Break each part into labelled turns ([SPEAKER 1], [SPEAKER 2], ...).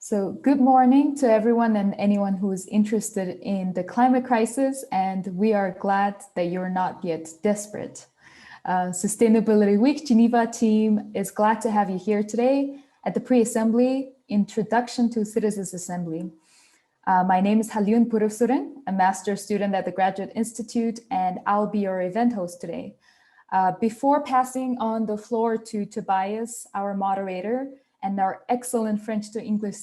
[SPEAKER 1] So good morning to everyone and anyone who is interested in the climate crisis, and we are glad that you're not yet desperate. Sustainability Week Geneva team is glad to have you here today at the pre-assembly Introduction to Citizens Assembly. My name is Halyun Purussuren, a master's student at the Graduate Institute, and I'll be your event host today. Before passing on the floor to Tobias, our moderator, and our excellent French to English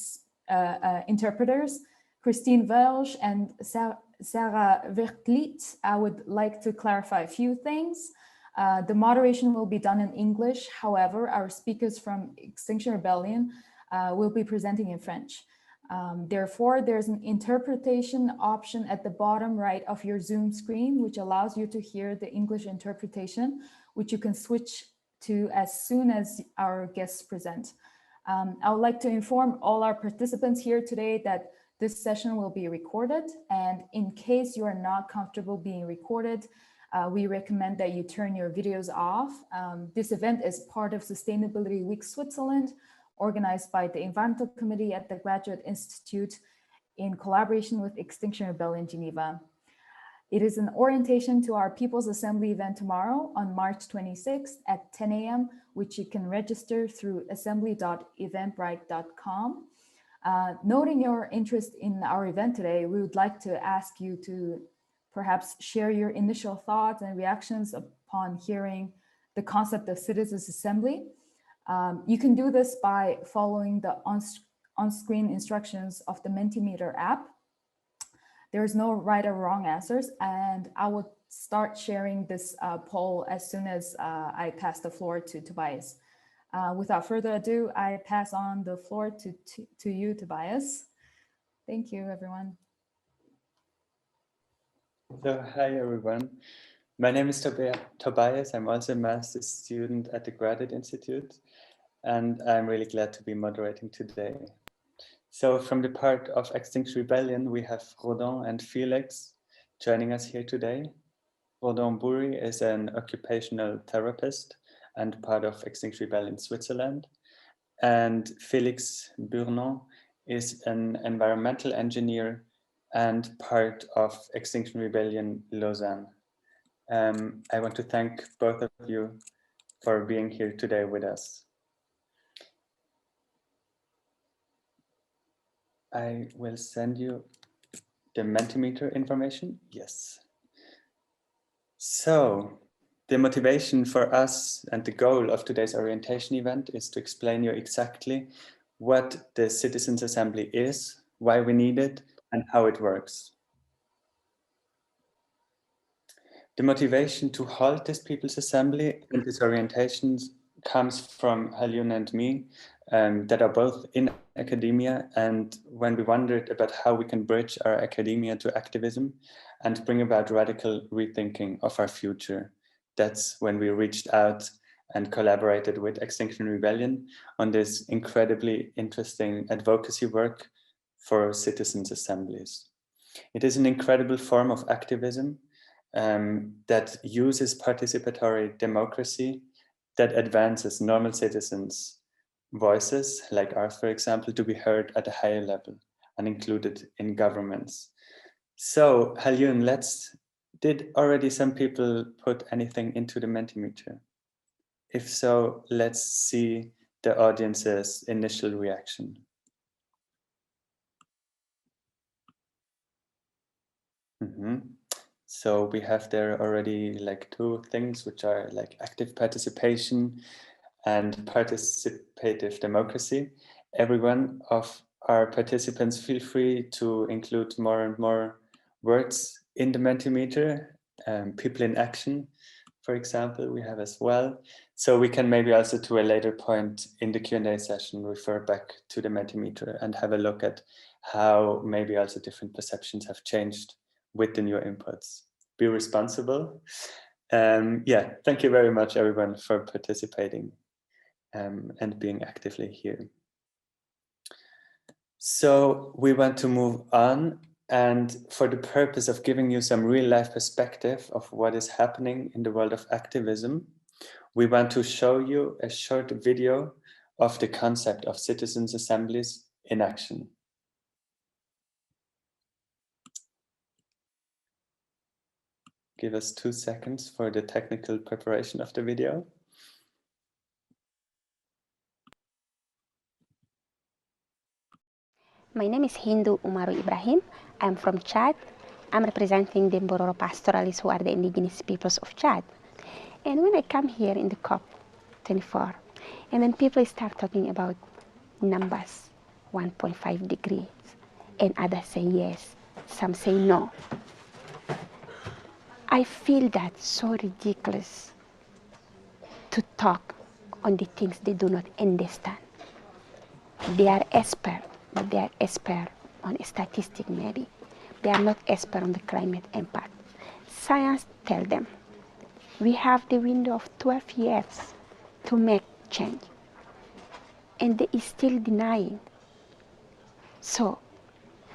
[SPEAKER 1] interpreters, Christine Welsh and Sarah Vertliet, I would like to clarify a few things. The moderation will be done in English. However, our speakers from Extinction Rebellion will be presenting in French. Therefore, there's an interpretation option at the bottom right of your Zoom screen, which allows you to hear the English interpretation, which you can switch to as soon as our guests present. I would like to inform all our participants here today that this session will be recorded, and in case you are not comfortable being recorded, we recommend that you turn your videos off. This event is part of Sustainability Week Switzerland, organized by the Environmental Committee at the Graduate Institute in collaboration with Extinction Rebellion Geneva. It is an orientation to our People's Assembly event tomorrow on March 26th at 10 a.m., which you can register through assembly.eventbrite.com. Noting your interest in our event today, we would like to ask you to perhaps share your initial thoughts and reactions upon hearing the concept of Citizens Assembly. You can do this by following the on-screen instructions of the Mentimeter app. There is no right or wrong answers, and I will start sharing this poll as soon as I pass the floor to Tobias. Without further ado, I pass on the floor to you, Tobias. Thank you, everyone.
[SPEAKER 2] So, hi, everyone. My name is Tobias. I'm also a master's student at the Graduate Institute, and I'm really glad to be moderating today. So from the part of Extinction Rebellion, we have Rodin and Felix joining us here today. Rodin Boury is an occupational therapist and part of Extinction Rebellion Switzerland. And Felix Burnon is an environmental engineer and part of Extinction Rebellion Lausanne. I want to thank both of you for being here today with us. I will send you the Mentimeter information. Yes. So the motivation for us and the goal of today's orientation event is to explain you exactly what the Citizens Assembly is, why we need it, and how it works. The motivation to hold this People's Assembly and this orientations comes from Halyun and me, that are both in academia, and when we wondered about how we can bridge our academia to activism and bring about radical rethinking of our future. That's when we reached out and collaborated with Extinction Rebellion on this incredibly interesting advocacy work for citizens' assemblies. It is an incredible form of activism that uses participatory democracy, that advances normal citizens' voices, like ours, for example, to be heard at a higher level and included in governments. So, Halyun, did already some people put anything into the Mentimeter? If so, let's see the audience's initial reaction. So we have there already like two things, which are like active participation and participative democracy. Every one of our participants feel free to include more and more words in the Mentimeter. People in action, for example, we have as well. So we can maybe also to a later point in the Q&A session refer back to the Mentimeter and have a look at how maybe also different perceptions have changed with the new inputs. Be responsible. Yeah, thank you very much, everyone, for participating and being actively here. So we want to move on, and for the purpose of giving you some real life perspective of what is happening in the world of activism, we want to show you a short video of the concept of citizens' assemblies in action. Give us 2 seconds for the technical preparation of the video.
[SPEAKER 3] My name is Hindu Umaru Ibrahim. I'm from Chad. I'm representing the Mbororo pastoralists, who are the indigenous peoples of Chad. And when I come here in the COP24, and then people start talking about numbers, 1.5 degrees, and others say yes, some say no. I feel that so ridiculous to talk on the things they do not understand. They are expert, but they are expert on a statistic maybe. They are not expert on the climate impact. Science tells them we have the window of 12 years to make change, and they is still denying. So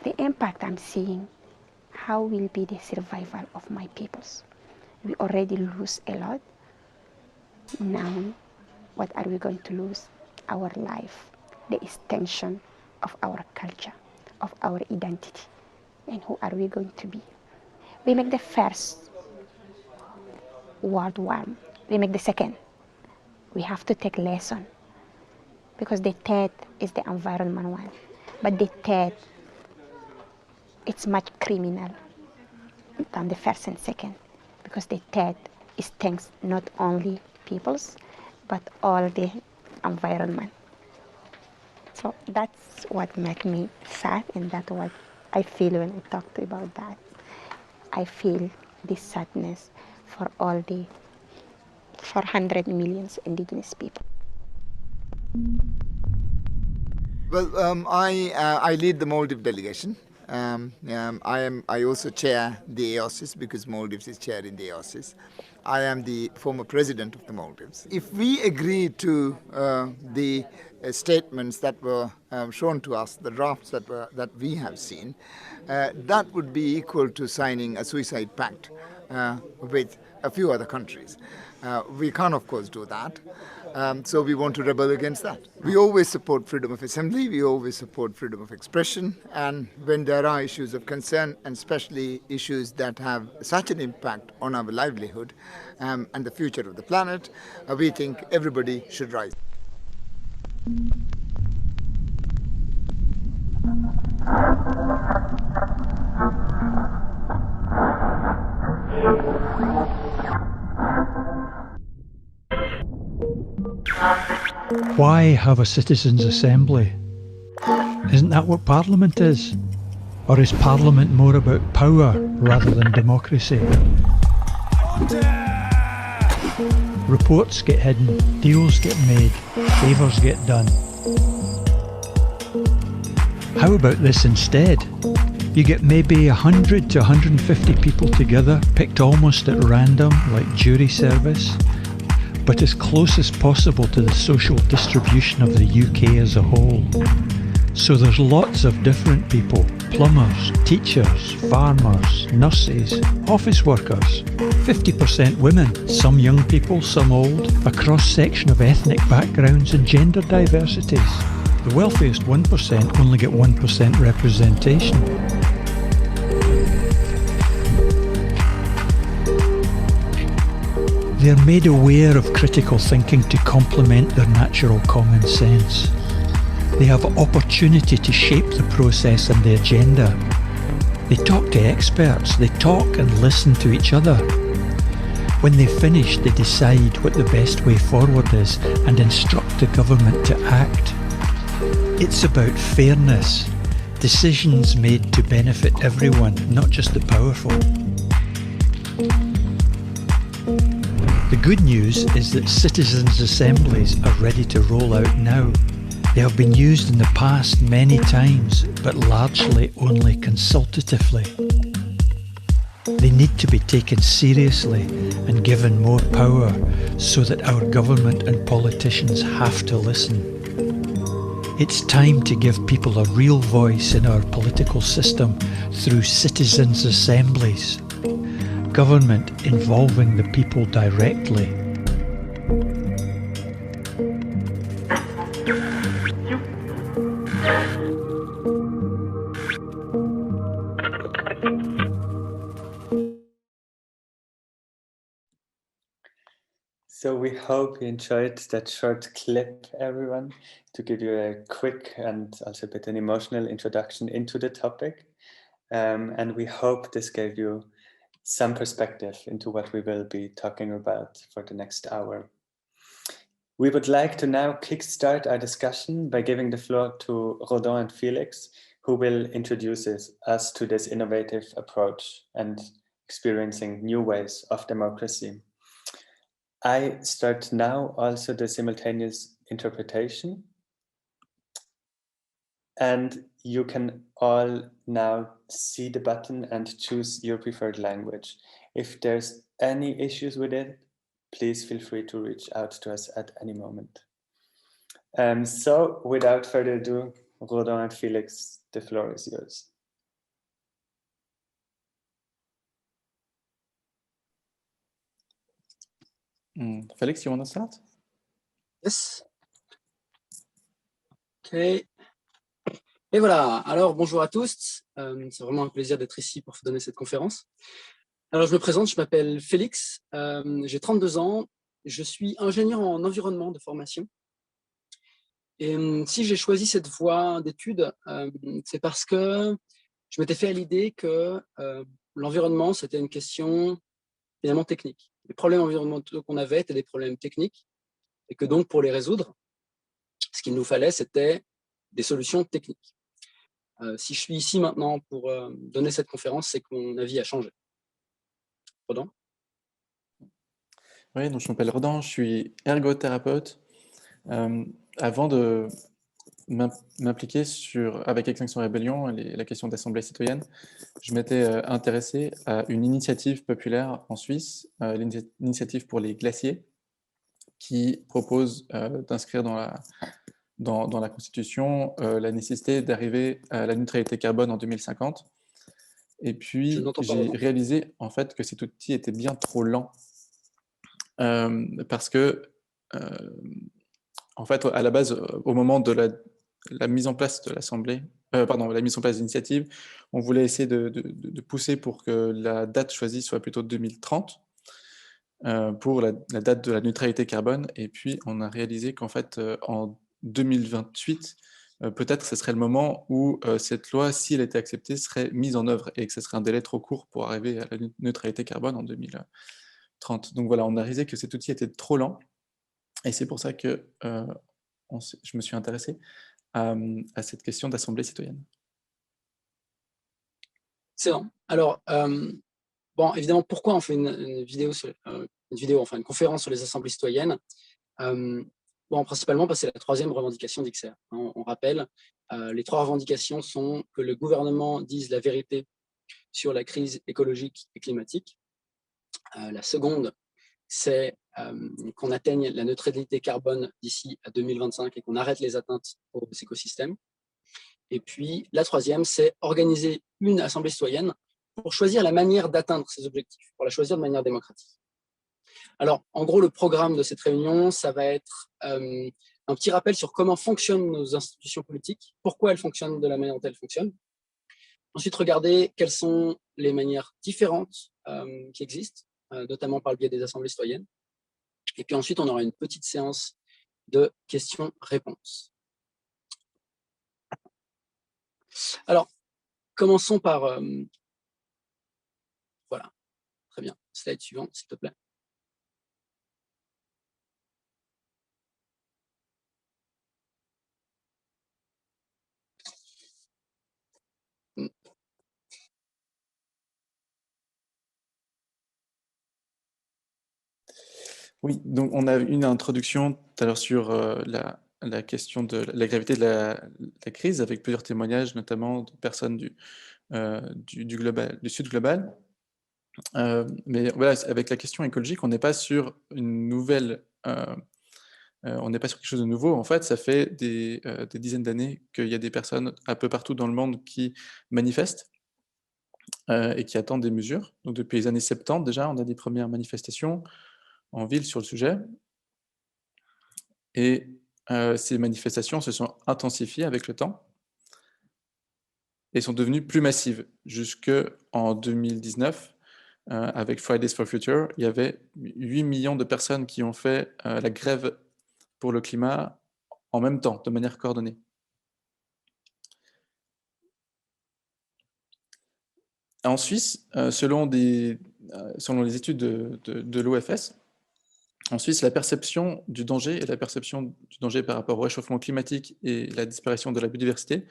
[SPEAKER 3] the impact I'm seeing, how will be the survival of my peoples? We already lose a lot. Now, what are we going to lose? Our life, the extension of our culture, of our identity, and who are we going to be? We make the first World War, we make the second. We have to take lesson, because the third is the environment one, but the third, it's much criminal than the first and second, because the third is thanks not only peoples, but all the environment. So that's what makes me sad, and that's what I feel when I talk about that. I feel this sadness for all the 400 million indigenous people.
[SPEAKER 4] Well, I lead the Maldives delegation. I also chair the AOSIS, because Maldives is chaired in the AOSIS. I am the former president of the Maldives. If we agree to the statements that were shown to us, the drafts that we have seen, that would be equal to signing a suicide pact with a few other countries. We can't, of course, do that. So we want to rebel against that. We always support freedom of assembly, we always support freedom of expression, and when there are issues of concern, and especially issues that have such an impact on our livelihood and the future of the planet, we think everybody should rise.
[SPEAKER 5] Why have a citizens' assembly? Isn't that what Parliament is? Or is Parliament more about power rather than democracy? Reports get hidden, deals get made, favours get done. How about this instead? You get maybe 100 to 150 people together, picked almost at random, like jury service, but as close as possible to the social distribution of the UK as a whole. So there's lots of different people: plumbers, teachers, farmers, nurses, office workers, 50% women, some young people, some old, a cross-section of ethnic backgrounds and gender diversities. The wealthiest 1% only get 1% representation. They're made aware of critical thinking to complement their natural common sense. They have opportunity to shape the process and the agenda. They talk to experts, they talk and listen to each other. When they finish, they decide what the best way forward is and instruct the government to act. It's about fairness, decisions made to benefit everyone, not just the powerful. The good news is that citizens' assemblies are ready to roll out now. They have been used in the past many times, but largely only consultatively. They need to be taken seriously and given more power so that our government and politicians have to listen. It's time to give people a real voice in our political system through citizens' assemblies. Government involving the people directly.
[SPEAKER 2] So we hope you enjoyed that short clip, everyone, to give you a quick and also a bit an emotional introduction into the topic. And we hope this gave you some perspective into what we will be talking about for the next hour. We would like to now kickstart our discussion by giving the floor to Rodin and Felix, who will introduce us to this innovative approach and experiencing new ways of democracy. I start now also the simultaneous interpretation. And you can all now see the button and choose your preferred language. If there's any issues with it, please feel free to reach out to us at any moment. So without further ado, Rodin and Felix, the floor is yours.
[SPEAKER 6] Felix, you want to start?
[SPEAKER 7] Yes. Ok. Et voilà. Alors, bonjour à tous. C'est vraiment un plaisir d'être ici pour vous donner cette conférence. Alors, je me présente, je m'appelle Félix. J'ai 32 ans. Je suis ingénieur en environnement de formation. Et si j'ai choisi cette voie d'études, c'est parce que je m'étais fait à l'idée que l'environnement, c'était une question finalement technique. Les problèmes environnementaux qu'on avait étaient des problèmes techniques et que donc, pour les résoudre, ce qu'il nous fallait, c'était des solutions techniques. Si je suis ici maintenant pour donner cette conférence, c'est que mon avis a changé. Rodin ?
[SPEAKER 6] Oui, donc je m'appelle Rodin, je suis ergothérapeute. Avant de m'impliquer avec Extinction Rébellion et la question d'assemblée citoyenne, je m'étais intéressé à une initiative populaire en Suisse, l'initiative pour les glaciers, qui propose d'inscrire dans la Constitution la nécessité d'arriver à la neutralité carbone en 2050. Et puis, j'ai réalisé en fait que cet outil était bien trop lent parce que, en fait, à la base, au moment de la mise en place de l'Assemblée, la mise en place de l'initiative, on voulait essayer de pousser pour que la date choisie soit plutôt 2030 pour la date de la neutralité carbone. Et puis, on a réalisé qu'en fait, en 2028, peut-être ce serait le moment où cette loi, si elle était acceptée, serait mise en œuvre et que ce serait un délai trop court pour arriver à la neutralité carbone en 2030. Donc voilà, on a réalisé que cet outil était trop lent et c'est pour ça que je me suis intéressé à cette question d'assemblée citoyenne.
[SPEAKER 7] Excellent. Alors, bon, évidemment, pourquoi on fait une conférence sur les assemblées citoyennes? Bon, principalement parce que c'est la troisième revendication d'XR. On rappelle, les trois revendications sont que le gouvernement dise la vérité sur la crise écologique et climatique. La seconde, c'est qu'on atteigne la neutralité carbone d'ici à 2025 et qu'on arrête les atteintes aux écosystèmes. Et puis, la troisième, c'est organiser une assemblée citoyenne pour choisir la manière d'atteindre ces objectifs, pour la choisir de manière démocratique. Alors, en gros, le programme de cette réunion, ça va être un petit rappel sur comment fonctionnent nos institutions politiques, pourquoi elles fonctionnent de la manière dont elles fonctionnent. Ensuite, regarder quelles sont les manières différentes qui existent, notamment par le biais des assemblées citoyennes. Et puis ensuite, on aura une petite séance de questions-réponses. Alors, commençons par... voilà, très bien. Slide suivant, s'il te plaît.
[SPEAKER 6] Oui, donc on a une introduction tout à l'heure sur la question de la gravité de la crise, avec plusieurs témoignages, notamment de personnes du Sud global. Mais voilà, avec la question écologique, on n'est pas sur une nouvelle... on n'est pas sur quelque chose de nouveau. En fait, ça fait des dizaines d'années qu'il y a des personnes un peu partout dans le monde qui manifestent et qui attendent des mesures. Donc depuis les années 70 déjà, on a des premières manifestations en ville sur le sujet. Et ces manifestations se sont intensifiées avec le temps et sont devenues plus massives. Jusqu'en 2019, avec Fridays for Future, il y avait 8 millions de personnes qui ont fait la grève pour le climat en même temps, de manière coordonnée. En Suisse, selon les études de l'OFS, en Suisse, la perception du danger et la perception du danger par rapport au réchauffement climatique et la disparition de la biodiversité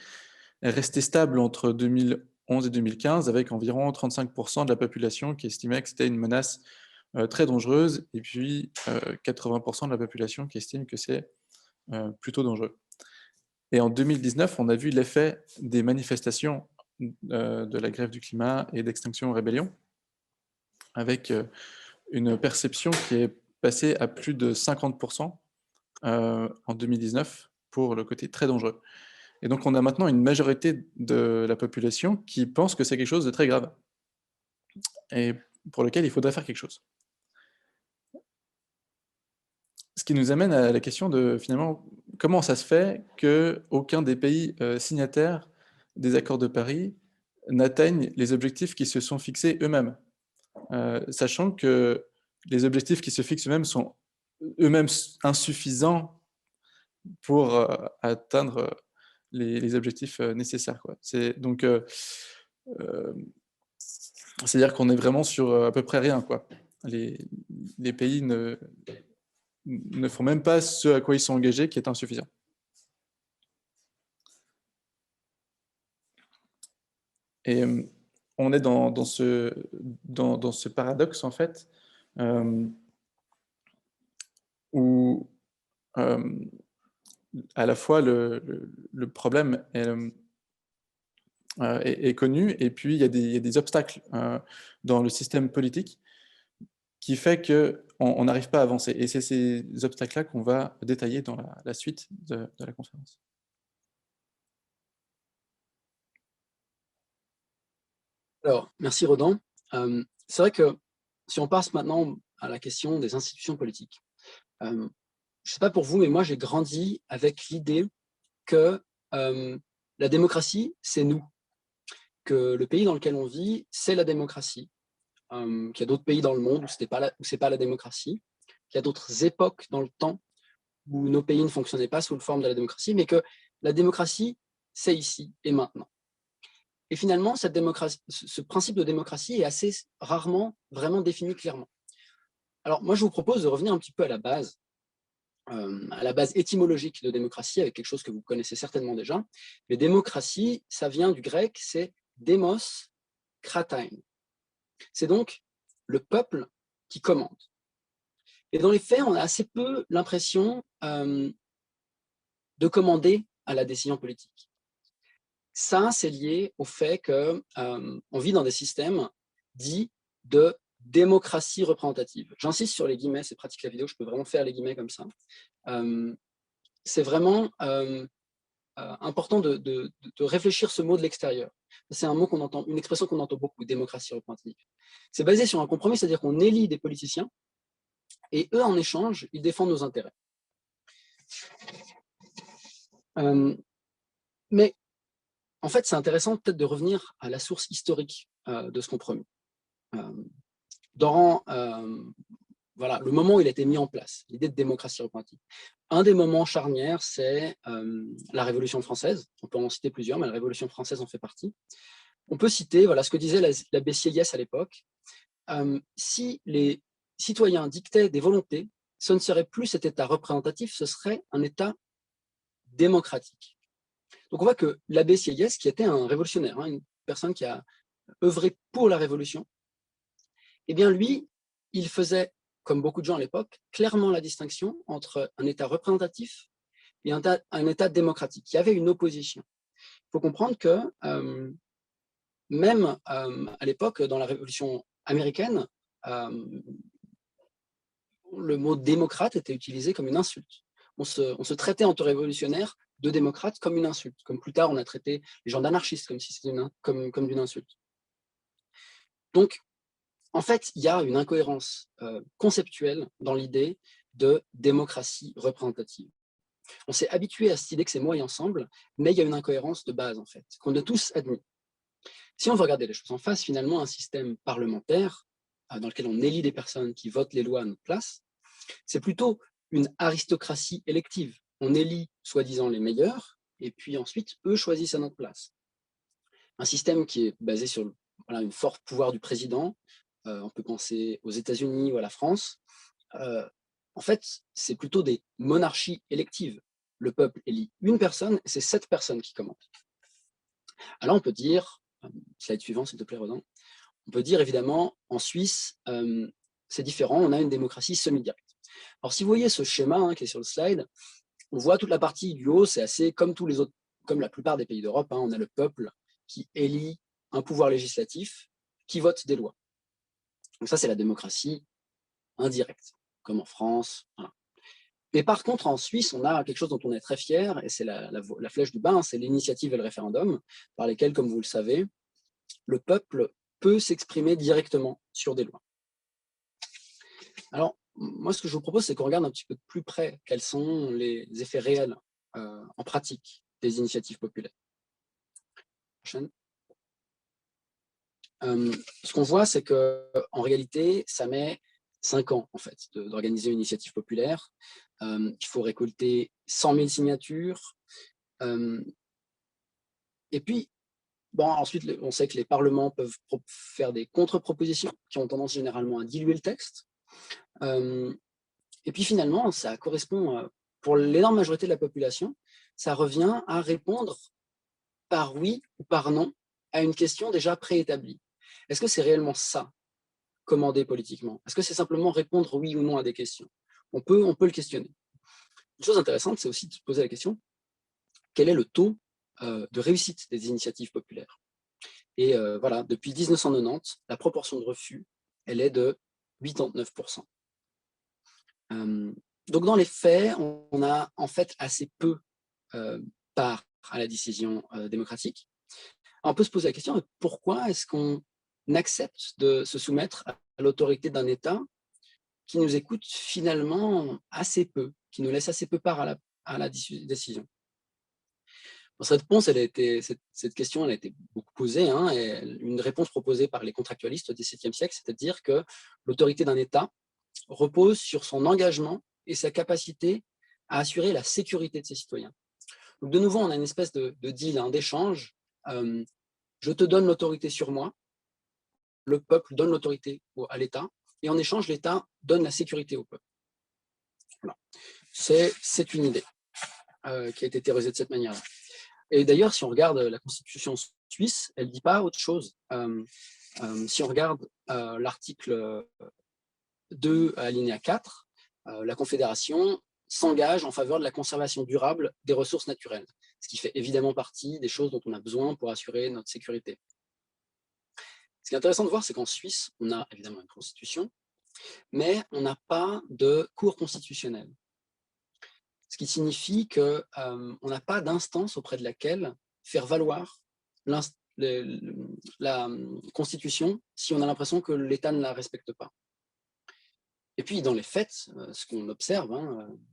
[SPEAKER 6] est restée stable entre 2011 et 2015, avec environ 35% de la population qui estimait que c'était une menace très dangereuse, et puis 80% de la population qui estime que c'est plutôt dangereux. Et en 2019, on a vu l'effet des manifestations de la grève du climat et d'Extinction Rébellion, avec une perception qui est passée à plus de 50% en 2019 pour le côté très dangereux. Et donc on a maintenant une majorité de la population qui pense que c'est quelque chose de très grave et pour lequel il faudrait faire quelque chose. Ce qui nous amène à la question de, finalement, comment ça se fait qu'aucun des pays signataires des accords de Paris n'atteignent les objectifs qui se sont fixés eux-mêmes, sachant que les objectifs qui se fixent eux-mêmes sont eux-mêmes insuffisants pour atteindre les objectifs nécessaires, quoi. C'est-à-dire qu'on est vraiment sur à peu près rien, quoi. Les pays ne font même pas ce à quoi ils sont engagés, qui est insuffisant. Et on est dans ce paradoxe, en fait, où à la fois le problème est connu, et puis il y a des obstacles dans le système politique qui fait qu'on n'arrive pas à avancer. Et c'est ces obstacles-là qu'on va détailler dans la suite de la conférence.
[SPEAKER 7] Alors, merci Rodan. C'est vrai que si on passe maintenant à la question des institutions politiques, je ne sais pas pour vous, mais moi j'ai grandi avec l'idée que la démocratie, c'est nous, que le pays dans lequel on vit, c'est la démocratie, qu'il y a d'autres pays dans le monde où ce n'est pas la démocratie, qu'il y a d'autres époques dans le temps où nos pays ne fonctionnaient pas sous la forme de la démocratie, mais que la démocratie, c'est ici et maintenant. Et finalement, ce principe de démocratie est assez rarement vraiment défini clairement. Alors moi, je vous propose de revenir un petit peu à la base étymologique de démocratie, avec quelque chose que vous connaissez certainement déjà. Mais démocratie, ça vient du grec, c'est démos kratein. C'est donc le peuple qui commande. Et dans les faits, on a assez peu l'impression de commander à la décision politique. Ça, c'est lié au fait qu'on vit dans des systèmes dits de démocratie représentative. J'insiste sur les guillemets, c'est pratique la vidéo, je peux vraiment faire les guillemets comme ça. C'est vraiment important de réfléchir ce mot de l'extérieur. C'est un mot qu'on entend, une expression qu'on entend beaucoup, démocratie représentative. C'est basé sur un compromis, c'est-à-dire qu'on élit des politiciens et eux, en échange, ils défendent nos intérêts. Mais en fait, c'est intéressant peut-être de revenir à la source historique de ce compromis. Dans voilà, le moment où il a été mis en place, l'idée de démocratie représentative. Un des moments charnières, c'est la Révolution française. On peut en citer plusieurs, mais la Révolution française en fait partie. On peut citer voilà, ce que disait l'abbé Sieyès à l'époque. Si les citoyens dictaient des volontés, ce ne serait plus cet État représentatif, ce serait un État démocratique. Donc on voit que l'abbé Sieyès, qui était un révolutionnaire, une personne qui a œuvré pour la Révolution, eh bien lui, il faisait, comme beaucoup de gens à l'époque, clairement la distinction entre un État représentatif et un État démocratique. Il y avait une opposition. Il faut comprendre que même à l'époque, dans la Révolution américaine, le mot démocrate était utilisé comme une insulte. On se traitait entre révolutionnaires de démocrates comme une insulte, comme plus tard on a traité les gens d'anarchistes comme si c'était comme d'une insulte. Donc, en fait, il y a une incohérence conceptuelle dans l'idée de démocratie représentative. On s'est habitué à cette idée que c'est moi et ensemble, mais il y a une incohérence de base, en fait, qu'on a tous admis. Si on veut regarder les choses en face, finalement, un système parlementaire, dans lequel on élit des personnes qui votent les lois à notre place, c'est plutôt une aristocratie élective. On élit soi-disant les meilleurs, et puis ensuite, eux choisissent à notre place. Un système qui est basé sur un fort pouvoir du président, on peut penser aux États-Unis ou à la France, en fait, c'est plutôt des monarchies électives. Le peuple élit une personne, et c'est cette personne qui commande. Alors on peut dire, slide suivant s'il te plaît Rodan, on peut dire évidemment en Suisse, c'est différent, on a une démocratie semi-directe. Alors si vous voyez ce schéma qui est sur le slide, on voit toute la partie du haut, c'est assez comme tous les autres, comme la plupart des pays d'Europe, on a le peuple qui élit un pouvoir législatif qui vote des lois. Donc ça c'est la démocratie indirecte, comme en France. Voilà. Mais par contre, en Suisse, on a quelque chose dont on est très fier, et c'est la flèche du bas, c'est l'initiative et le référendum, par lesquels, comme vous le savez, le peuple peut s'exprimer directement sur des lois. Alors, moi, ce que je vous propose, c'est qu'on regarde un petit peu de plus près quels sont les effets réels en pratique des initiatives populaires. Prochaine. Ce qu'on voit, c'est qu'en réalité, ça met 5 ans en fait, d'organiser une initiative populaire. Il faut récolter 100 000 signatures. Et puis, bon, ensuite, on sait que les parlements peuvent faire des contre-propositions qui ont tendance généralement à diluer le texte. Et puis finalement, ça correspond, pour l'énorme majorité de la population, ça revient à répondre par oui ou par non à une question déjà préétablie. Est-ce que c'est réellement ça, commander politiquement? Est-ce que c'est simplement répondre oui ou non à des questions? On peut le questionner. Une chose intéressante, c'est aussi de se poser la question, quel est le taux de réussite des initiatives populaires? Et voilà, depuis 1990, la proportion de refus, elle est de 89%. Donc dans les faits, on a en fait assez peu part à la décision démocratique. Alors, on peut se poser la question, pourquoi est-ce qu'on accepte de se soumettre à l'autorité d'un État qui nous écoute finalement assez peu, qui nous laisse assez peu part à la décision? Cette réponse, cette question, elle a été beaucoup posée, et une réponse proposée par les contractualistes au XVIIe siècle, c'est-à-dire que l'autorité d'un État repose sur son engagement et sa capacité à assurer la sécurité de ses citoyens. Donc de nouveau, on a une espèce de deal, d'échange. Je te donne l'autorité sur moi, le peuple donne l'autorité à l'État, et en échange, l'État donne la sécurité au peuple. Voilà. C'est une idée qui a été théorisée de cette manière-là. Et d'ailleurs, si on regarde la Constitution suisse, elle ne dit pas autre chose. Si on regarde l'article 2, alinéa 4, la Confédération s'engage en faveur de la conservation durable des ressources naturelles, ce qui fait évidemment partie des choses dont on a besoin pour assurer notre sécurité. Ce qui est intéressant de voir, c'est qu'en Suisse, on a évidemment une constitution, mais on n'a pas de cour constitutionnelle. Ce qui signifie qu'on n'a pas d'instance auprès de laquelle faire valoir la constitution si on a l'impression que l'État ne la respecte pas. Et puis, dans les faits, ce qu'on observe,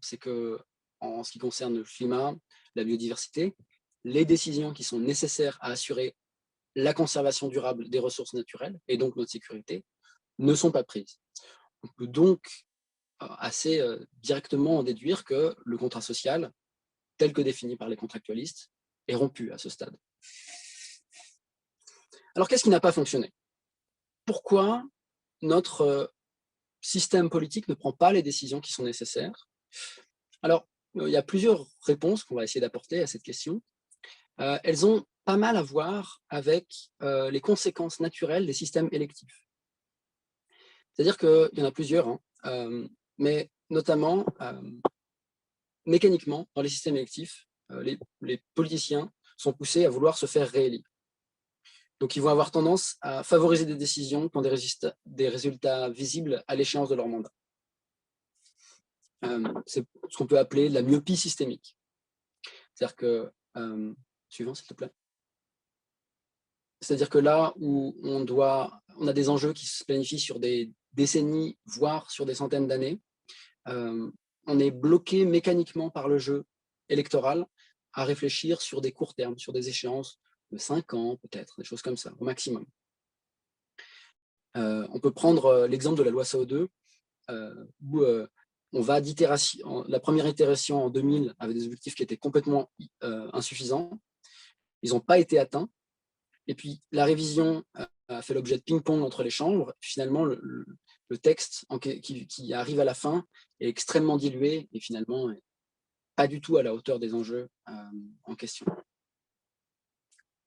[SPEAKER 7] c'est que en ce qui concerne le climat, la biodiversité, les décisions qui sont nécessaires à assurer la conservation durable des ressources naturelles, et donc notre sécurité, ne sont pas prises. On peut donc assez directement en déduire que le contrat social, tel que défini par les contractualistes, est rompu à ce stade. Alors, qu'est-ce qui n'a pas fonctionné? Pourquoi notre système politique ne prend pas les décisions qui sont nécessaires? Alors, il y a plusieurs réponses qu'on va essayer d'apporter à cette question. Elles ont pas mal à voir avec les conséquences naturelles des systèmes électifs. C'est-à-dire qu'il y en a plusieurs, mais notamment, mécaniquement, dans les systèmes électifs, les politiciens sont poussés à vouloir se faire réélire. Donc, ils vont avoir tendance à favoriser des décisions qui ont des résultats visibles à l'échéance de leur mandat. C'est ce qu'on peut appeler la myopie systémique. C'est-à-dire que, suivant s'il te plaît. C'est-à-dire que là où on a des enjeux qui se planifient sur des décennies, voire sur des centaines d'années, on est bloqué mécaniquement par le jeu électoral à réfléchir sur des courts termes, sur des échéances de 5 ans peut-être, des choses comme ça, au maximum. On peut prendre l'exemple de la loi CO2, où on va la première itération en 2000 avait des objectifs qui étaient complètement insuffisants. Ils n'ont pas été atteints. Et puis, la révision a fait l'objet de ping-pong entre les chambres. Finalement, le texte qui arrive à la fin est extrêmement dilué et finalement pas du tout à la hauteur des enjeux en question.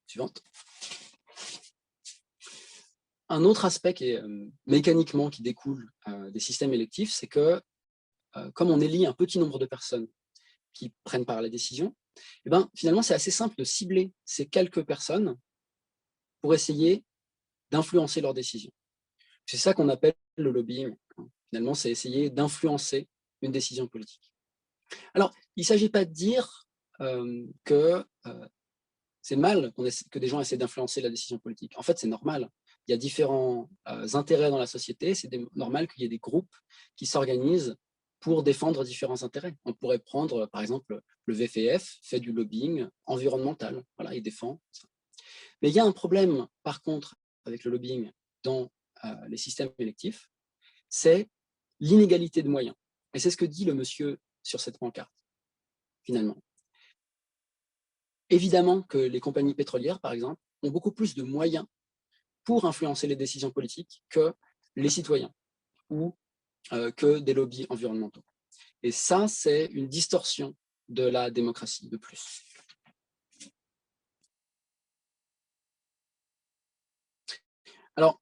[SPEAKER 7] Suivante. Un autre aspect qui est mécaniquement qui découle des systèmes électifs, c'est que comme on élit un petit nombre de personnes qui prennent part à la décision, eh ben, finalement, c'est assez simple de cibler ces quelques personnes pour essayer d'influencer leurs décisions. C'est ça qu'on appelle le lobbying. Finalement, c'est essayer d'influencer une décision politique. Alors, il ne s'agit pas de dire que c'est mal que des gens essaient d'influencer la décision politique. En fait, c'est normal. Il y a différents intérêts dans la société. C'est normal qu'il y ait des groupes qui s'organisent pour défendre différents intérêts. On pourrait prendre, par exemple, le VFF fait du lobbying environnemental. Voilà, il défend ça. Mais il y a un problème, par contre, avec le lobbying dans les systèmes électifs, c'est l'inégalité de moyens. Et c'est ce que dit le monsieur sur cette pancarte, finalement. Évidemment que les compagnies pétrolières, par exemple, ont beaucoup plus de moyens pour influencer les décisions politiques que les citoyens ou que des lobbies environnementaux. Et ça, c'est une distorsion de la démocratie de plus. Alors,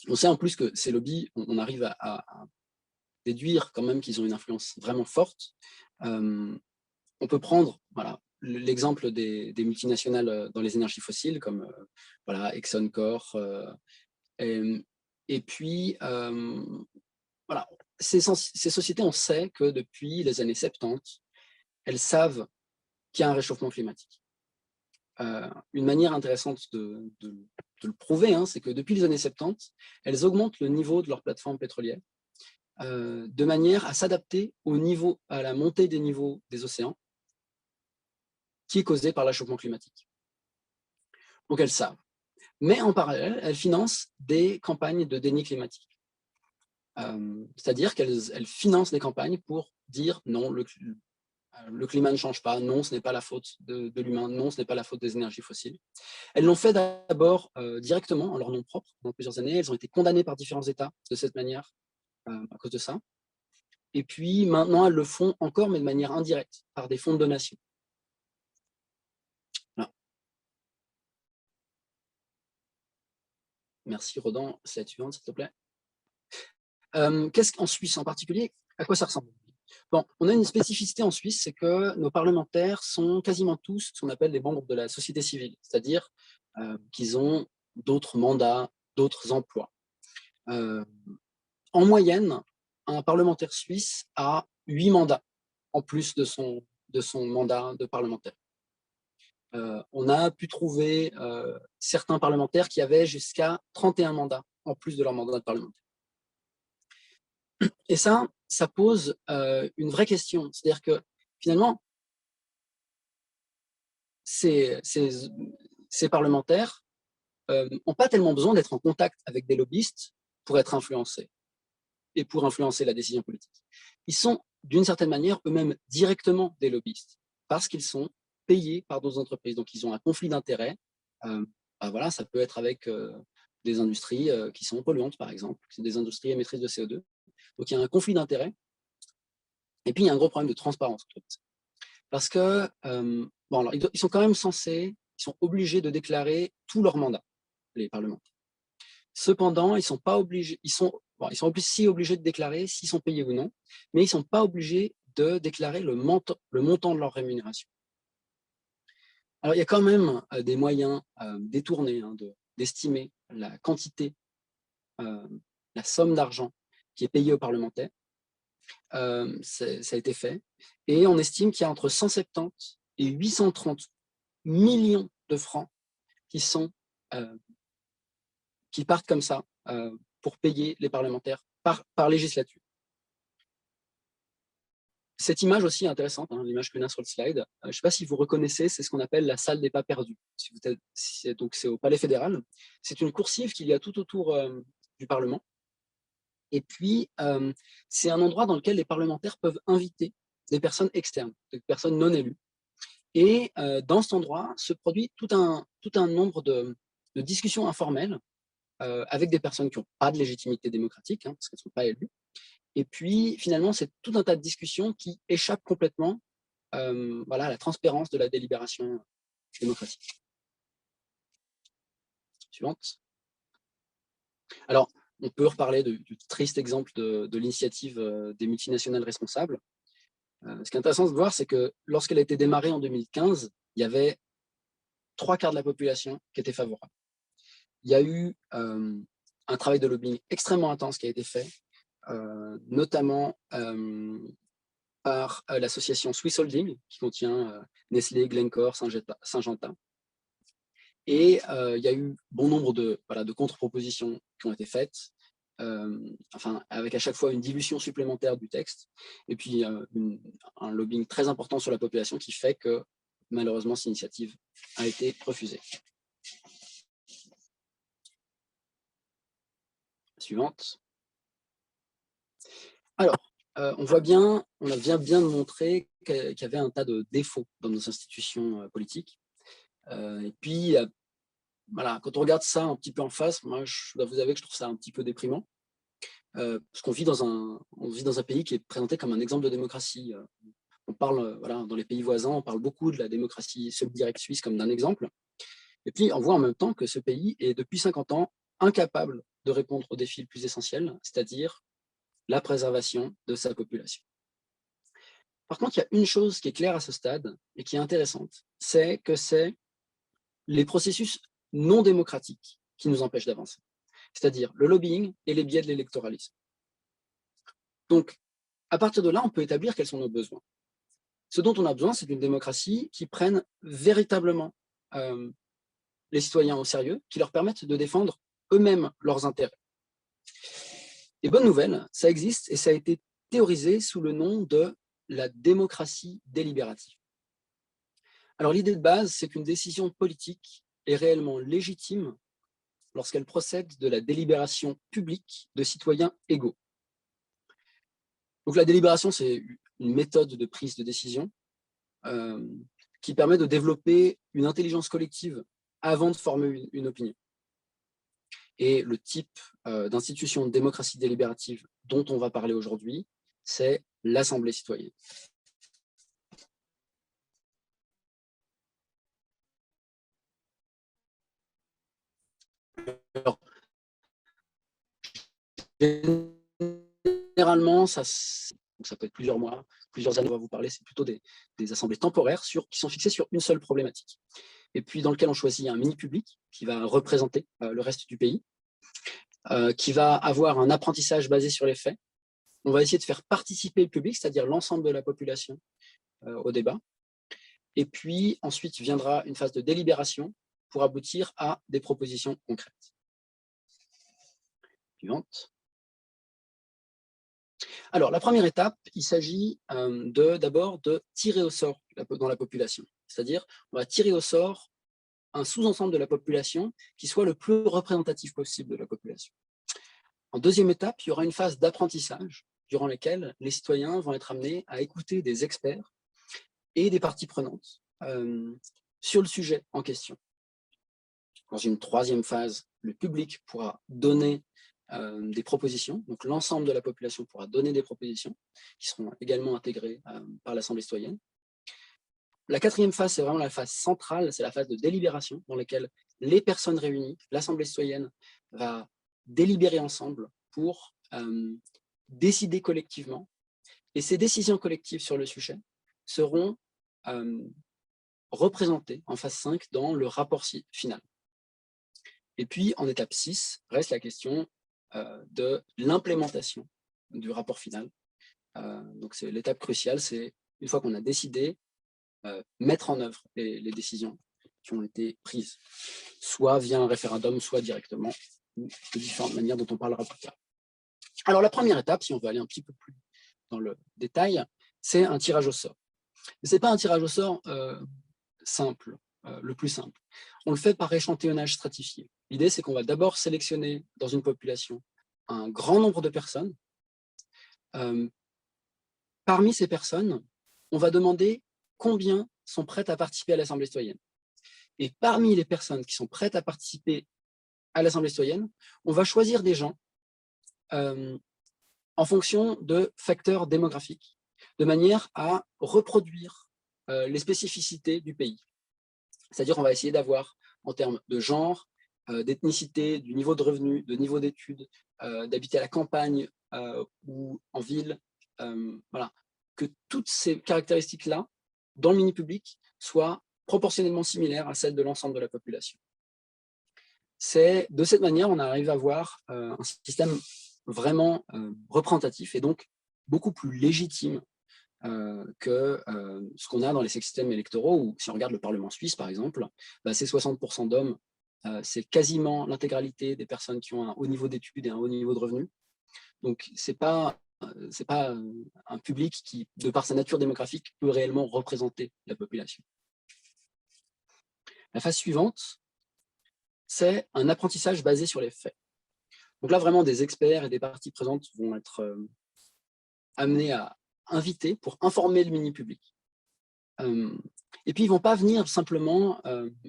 [SPEAKER 7] on sait en plus que ces lobbies, on arrive à déduire quand même qu'ils ont une influence vraiment forte. On peut prendre l'exemple des multinationales dans les énergies fossiles, comme Exxon Corp. Et puis, voilà, ces sociétés, on sait que depuis les années 70, elles savent qu'il y a un réchauffement climatique. Une manière intéressante de le prouver, c'est que depuis les années 70, elles augmentent le niveau de leurs plateformes pétrolières de manière à s'adapter à la montée des niveaux des océans qui est causée par l'échauffement climatique. Donc elles savent. Mais en parallèle, elles financent des campagnes de déni climatique. C'est-à-dire qu'elles financent des campagnes pour dire non, le climat ne change pas, non, ce n'est pas la faute de l'humain, non, ce n'est pas la faute des énergies fossiles. Elles l'ont fait d'abord directement, en leur nom propre, pendant plusieurs années. Elles ont été condamnées par différents États de cette manière, à cause de ça. Et puis maintenant, elles le font encore, mais de manière indirecte, par des fonds de donation. Voilà. Merci, Rodan. Slide suivante, s'il te plaît. Qu'est-ce qu'en Suisse en particulier, à quoi ça ressemble? Bon, on a une spécificité en Suisse, c'est que nos parlementaires sont quasiment tous ce qu'on appelle des membres de la société civile, c'est-à-dire qu'ils ont d'autres mandats, d'autres emplois. En moyenne, un parlementaire suisse a 8 mandats en plus de son mandat de parlementaire. On a pu trouver certains parlementaires qui avaient jusqu'à 31 mandats en plus de leur mandat de parlementaire. Et ça pose une vraie question. C'est-à-dire que finalement, ces parlementaires n'ont pas tellement besoin d'être en contact avec des lobbyistes pour être influencés et pour influencer la décision politique. Ils sont d'une certaine manière eux-mêmes directement des lobbyistes parce qu'ils sont payés par d'autres entreprises. Donc, ils ont un conflit d'intérêts. Voilà, ça peut être avec des industries qui sont polluantes, par exemple, des industries émettrices de CO2. Donc, il y a un conflit d'intérêts. Et puis, il y a un gros problème de transparence. Parce que, alors, ils sont quand même ils sont obligés de déclarer tout leur mandat, les parlementaires. Cependant, ils sont pas obligés, ils sont aussi obligés de déclarer s'ils sont payés ou non, mais ils ne sont pas obligés de déclarer le montant de leur rémunération. Alors, il y a quand même des moyens détournés d'estimer la quantité, la somme d'argent qui est payée aux parlementaires. Ça a été fait. Et on estime qu'il y a entre 170 et 830 millions de francs qui partent comme ça pour payer les parlementaires par législature. Cette image aussi est intéressante, hein, l'image qu'on a sur le slide. Je ne sais pas si vous reconnaissez, c'est ce qu'on appelle la salle des pas perdus. Donc c'est au Palais fédéral. C'est une coursive qu'il y a tout autour du Parlement. Et puis, c'est un endroit dans lequel les parlementaires peuvent inviter des personnes externes, des personnes non élues. Et dans cet endroit se produit tout un nombre de discussions informelles avec des personnes qui n'ont pas de légitimité démocratique, hein, parce qu'elles ne sont pas élues. Et puis, finalement, c'est tout un tas de discussions qui échappent complètement voilà, à la transparence de la délibération démocratique. Suivante. Alors, on peut reparler du triste exemple de l'initiative des multinationales responsables. Ce qui est intéressant de voir, c'est que lorsqu'elle a été démarrée en 2015, il y avait 3/4 de la population qui était favorable. Il y a eu un travail de lobbying extrêmement intense qui a été fait, notamment par l'association Swiss Holding, qui contient Nestlé, Glencore, Syngenta. Et il y a eu bon nombre de contre-propositions qui ont été faites, enfin, avec à chaque fois une dilution supplémentaire du texte, et puis un lobbying très important sur la population qui fait que, malheureusement, cette initiative a été refusée. Suivante. Alors, on vient bien de montrer qu'il y avait un tas de défauts dans nos institutions politiques. Et puis, voilà, quand on regarde ça un petit peu en face, moi, je dois vous avouer que je trouve ça un petit peu déprimant. Parce qu'on vit dans un pays qui est présenté comme un exemple de démocratie. On parle, voilà, dans les pays voisins, on parle beaucoup de la démocratie subdirecte suisse comme d'un exemple. Et puis, on voit en même temps que ce pays est, depuis 50 ans, incapable de répondre aux défis les plus essentiels, c'est-à-dire la préservation de sa population. Par contre, il y a une chose qui est claire à ce stade et qui est intéressante, c'est que c'est les processus non démocratiques qui nous empêchent d'avancer, c'est-à-dire le lobbying et les biais de l'électoralisme. Donc, à partir de là, on peut établir quels sont nos besoins. Ce dont on a besoin, c'est d'une démocratie qui prenne véritablement les citoyens au sérieux, qui leur permettent de défendre eux-mêmes leurs intérêts. Et bonne nouvelle, ça existe et ça a été théorisé sous le nom de la démocratie délibérative. Alors l'idée de base, c'est qu'une décision politique est réellement légitime lorsqu'elle procède de la délibération publique de citoyens égaux. Donc la délibération, c'est une méthode de prise de décision qui permet de développer une intelligence collective avant de former une opinion. Et le type d'institution de démocratie délibérative dont on va parler aujourd'hui, c'est l'Assemblée citoyenne. Alors, généralement, ça peut être plusieurs mois, plusieurs années, on va vous parler, c'est plutôt des assemblées temporaires qui sont fixées sur une seule problématique. Et puis dans lequel on choisit un mini-public qui va représenter le reste du pays, qui va avoir un apprentissage basé sur les faits. On va essayer de faire participer le public, c'est-à-dire l'ensemble de la population au débat. Et puis ensuite viendra une phase de délibération pour aboutir à des propositions concrètes. Suivante. Alors, la première étape, il s'agit d'abord de tirer au sort dans la population. C'est-à-dire, on va tirer au sort un sous-ensemble de la population qui soit le plus représentatif possible de la population. En deuxième étape, il y aura une phase d'apprentissage durant laquelle les citoyens vont être amenés à écouter des experts et des parties prenantes sur le sujet en question. Dans une troisième phase, le public pourra donner des propositions, donc l'ensemble de la population pourra donner des propositions qui seront également intégrées par l'Assemblée citoyenne. La quatrième phase, c'est vraiment la phase centrale, c'est la phase de délibération dans laquelle les personnes réunies, l'Assemblée citoyenne va délibérer ensemble pour décider collectivement. Et ces décisions collectives sur le sujet seront représentées en phase 5 dans le rapport final. Et puis, en étape 6, reste la question de l'implémentation du rapport final. Donc, c'est l'étape cruciale, c'est une fois qu'on a décidé, mettre en œuvre les décisions qui ont été prises, soit via un référendum, soit directement, ou de différentes manières dont on parlera plus tard. Alors, la première étape, si on veut aller un petit peu plus dans le détail, c'est un tirage au sort. Mais ce n'est pas un tirage au sort simple, le plus simple. On le fait par échantillonnage stratifié. L'idée, c'est qu'on va d'abord sélectionner dans une population un grand nombre de personnes. Parmi ces personnes, on va demander combien sont prêtes à participer à l'Assemblée citoyenne. Et parmi les personnes qui sont prêtes à participer à l'Assemblée citoyenne, on va choisir des gens en fonction de facteurs démographiques, de manière à reproduire les spécificités du pays. C'est-à-dire qu'on va essayer d'avoir, en termes de genre, d'ethnicité, du niveau de revenu, de niveau d'études, d'habiter à la campagne ou en ville, voilà, que toutes ces caractéristiques-là, dans le mini-public, soient proportionnellement similaires à celles de l'ensemble de la population. C'est de cette manière on arrive à avoir un système vraiment représentatif et donc beaucoup plus légitime que ce qu'on a dans les systèmes électoraux, où si on regarde le Parlement suisse par exemple, bah, c'est 60% d'hommes, c'est quasiment l'intégralité des personnes qui ont un haut niveau d'études et un haut niveau de revenus. Donc c'est pas un public qui, de par sa nature démographique, peut réellement représenter la population. La phase suivante, c'est un apprentissage basé sur les faits. Donc là, vraiment, des experts et des parties présentes vont être amenés à inviter pour informer le mini-public. Et puis, ils ne vont pas venir simplement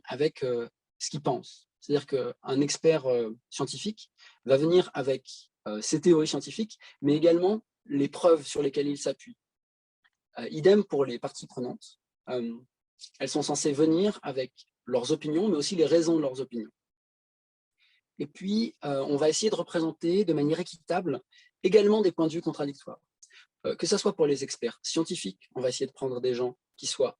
[SPEAKER 7] avec ce qu'ils pensent. C'est-à-dire qu'un expert scientifique va venir avec ses théories scientifiques, mais également les preuves sur lesquelles il s'appuie. Idem pour les parties prenantes. Elles sont censées venir avec leurs opinions, mais aussi les raisons de leurs opinions. Et puis, on va essayer de représenter de manière équitable également des points de vue contradictoires. Que ce soit pour les experts scientifiques, on va essayer de prendre des gens qui soient,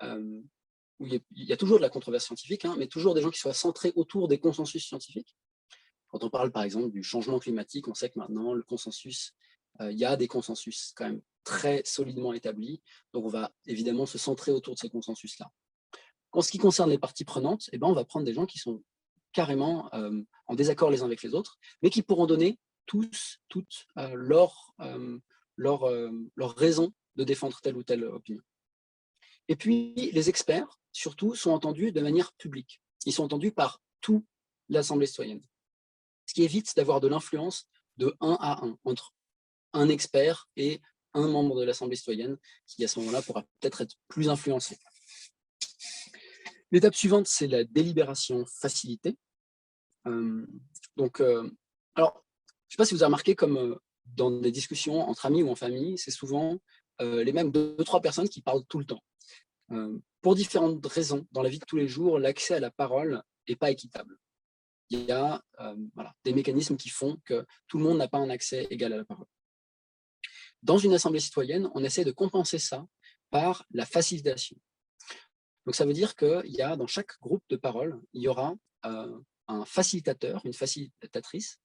[SPEAKER 7] où il y a toujours de la controverse scientifique, hein, mais toujours des gens qui soient centrés autour des consensus scientifiques. Quand on parle par exemple du changement climatique, on sait que maintenant le consensus, il y a des consensus quand même très solidement établis, donc on va évidemment se centrer autour de ces consensus-là. En ce qui concerne les parties prenantes, eh ben, on va prendre des gens qui sont carrément en désaccord les uns avec les autres, mais qui pourront donner toutes leur raison de défendre telle ou telle opinion. Et puis, les experts, surtout, sont entendus de manière publique. Ils sont entendus par toute l'Assemblée citoyenne. Ce qui évite d'avoir de l'influence de 1 à 1 entre un expert et un membre de l'Assemblée citoyenne qui, à ce moment-là, pourra peut-être être plus influencé. L'étape suivante, c'est la délibération facilitée. Alors, je ne sais pas si vous avez remarqué, comme dans des discussions entre amis ou en famille, c'est souvent les mêmes 2-3 personnes qui parlent tout le temps. Pour différentes raisons, dans la vie de tous les jours, l'accès à la parole n'est pas équitable. Il y a des mécanismes qui font que tout le monde n'a pas un accès égal à la parole. Dans une assemblée citoyenne, on essaie de compenser ça par la facilitation. Donc ça veut dire qu'il y a dans chaque groupe de parole, il y aura un facilitateur, une facilitatrice,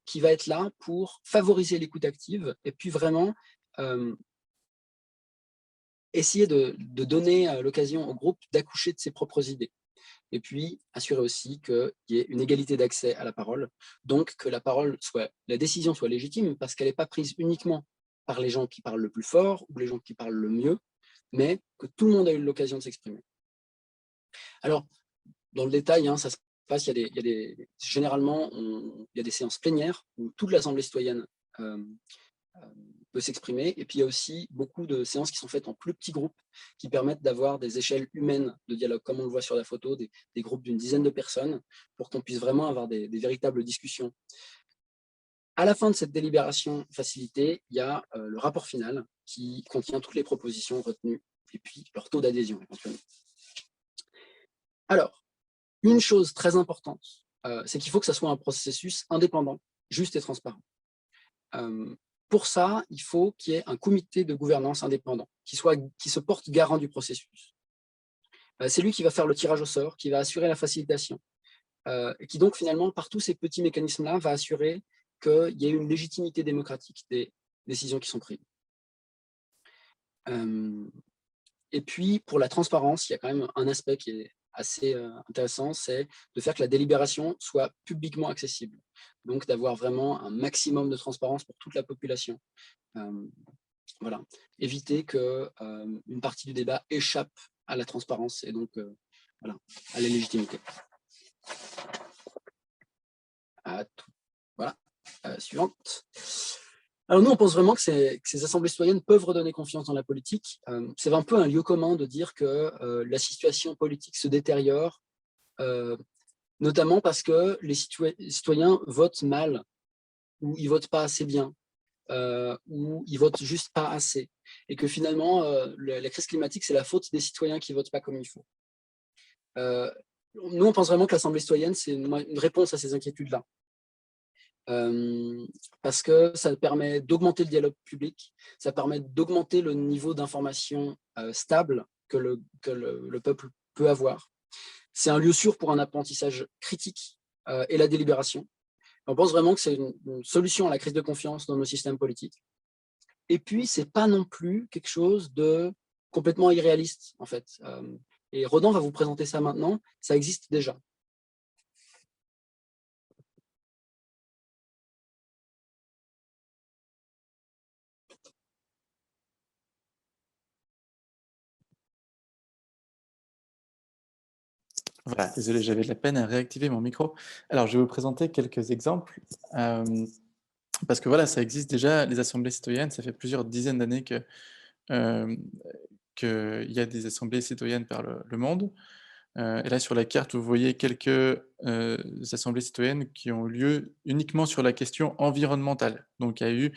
[SPEAKER 7] qui va être là pour favoriser l'écoute active et puis vraiment essayer de donner l'occasion au groupe d'accoucher de ses propres idées. Et puis assurer aussi qu'il y ait une égalité d'accès à la parole, donc que la décision soit légitime parce qu'elle n'est pas prise uniquement par les gens qui parlent le plus fort ou les gens qui parlent le mieux, mais que tout le monde a eu l'occasion de s'exprimer. Alors, dans le détail, ça se passe, généralement, il y a des séances plénières où toute l'Assemblée citoyenne peut s'exprimer, et puis il y a aussi beaucoup de séances qui sont faites en plus petits groupes qui permettent d'avoir des échelles humaines de dialogue, comme on le voit sur la photo, des groupes d'une dizaine de personnes, pour qu'on puisse vraiment avoir des véritables discussions. À la fin de cette délibération facilitée, il y a le rapport final qui contient toutes les propositions retenues et puis leur taux d'adhésion éventuellement. Alors, une chose très importante, c'est qu'il faut que ça soit un processus indépendant, juste et transparent. Pour ça, il faut qu'il y ait un comité de gouvernance indépendant qui se porte garant du processus. C'est lui qui va faire le tirage au sort, qui va assurer la facilitation, et qui donc finalement, par tous ces petits mécanismes-là, va assurer qu'il y ait une légitimité démocratique des décisions qui sont prises. Et puis, pour la transparence, il y a quand même un aspect qui est assez intéressant, c'est de faire que la délibération soit publiquement accessible. Donc, d'avoir vraiment un maximum de transparence pour toute la population. voilà, éviter que une partie du débat échappe à la transparence et donc voilà, à la légitimité. Voilà, suivante. Alors nous, on pense vraiment que ces assemblées citoyennes peuvent redonner confiance dans la politique. C'est un peu un lieu commun de dire que la situation politique se détériore, notamment parce que les citoyens votent mal, ou ils votent pas assez bien, ou ils votent juste pas assez. Et que finalement, la crise climatique, c'est la faute des citoyens qui votent pas comme il faut. Nous, on pense vraiment que l'Assemblée citoyenne, c'est une réponse à ces inquiétudes-là. Parce que ça permet d'augmenter le dialogue public, ça permet d'augmenter le niveau d'information stable que le peuple peut avoir. C'est un lieu sûr pour un apprentissage critique et la délibération. On pense vraiment que c'est une solution à la crise de confiance dans nos systèmes politiques. Et puis, c'est pas non plus quelque chose de complètement irréaliste, en fait. Et Rodan va vous présenter ça maintenant, ça existe déjà.
[SPEAKER 6] Voilà, désolé, j'avais de la peine à réactiver mon micro. Alors, je vais vous présenter quelques exemples, parce que voilà, ça existe déjà, les assemblées citoyennes, ça fait plusieurs dizaines d'années qu'il y a des assemblées citoyennes par le monde. Et là, sur la carte, vous voyez quelques assemblées citoyennes qui ont lieu uniquement sur la question environnementale. Donc, il y a eu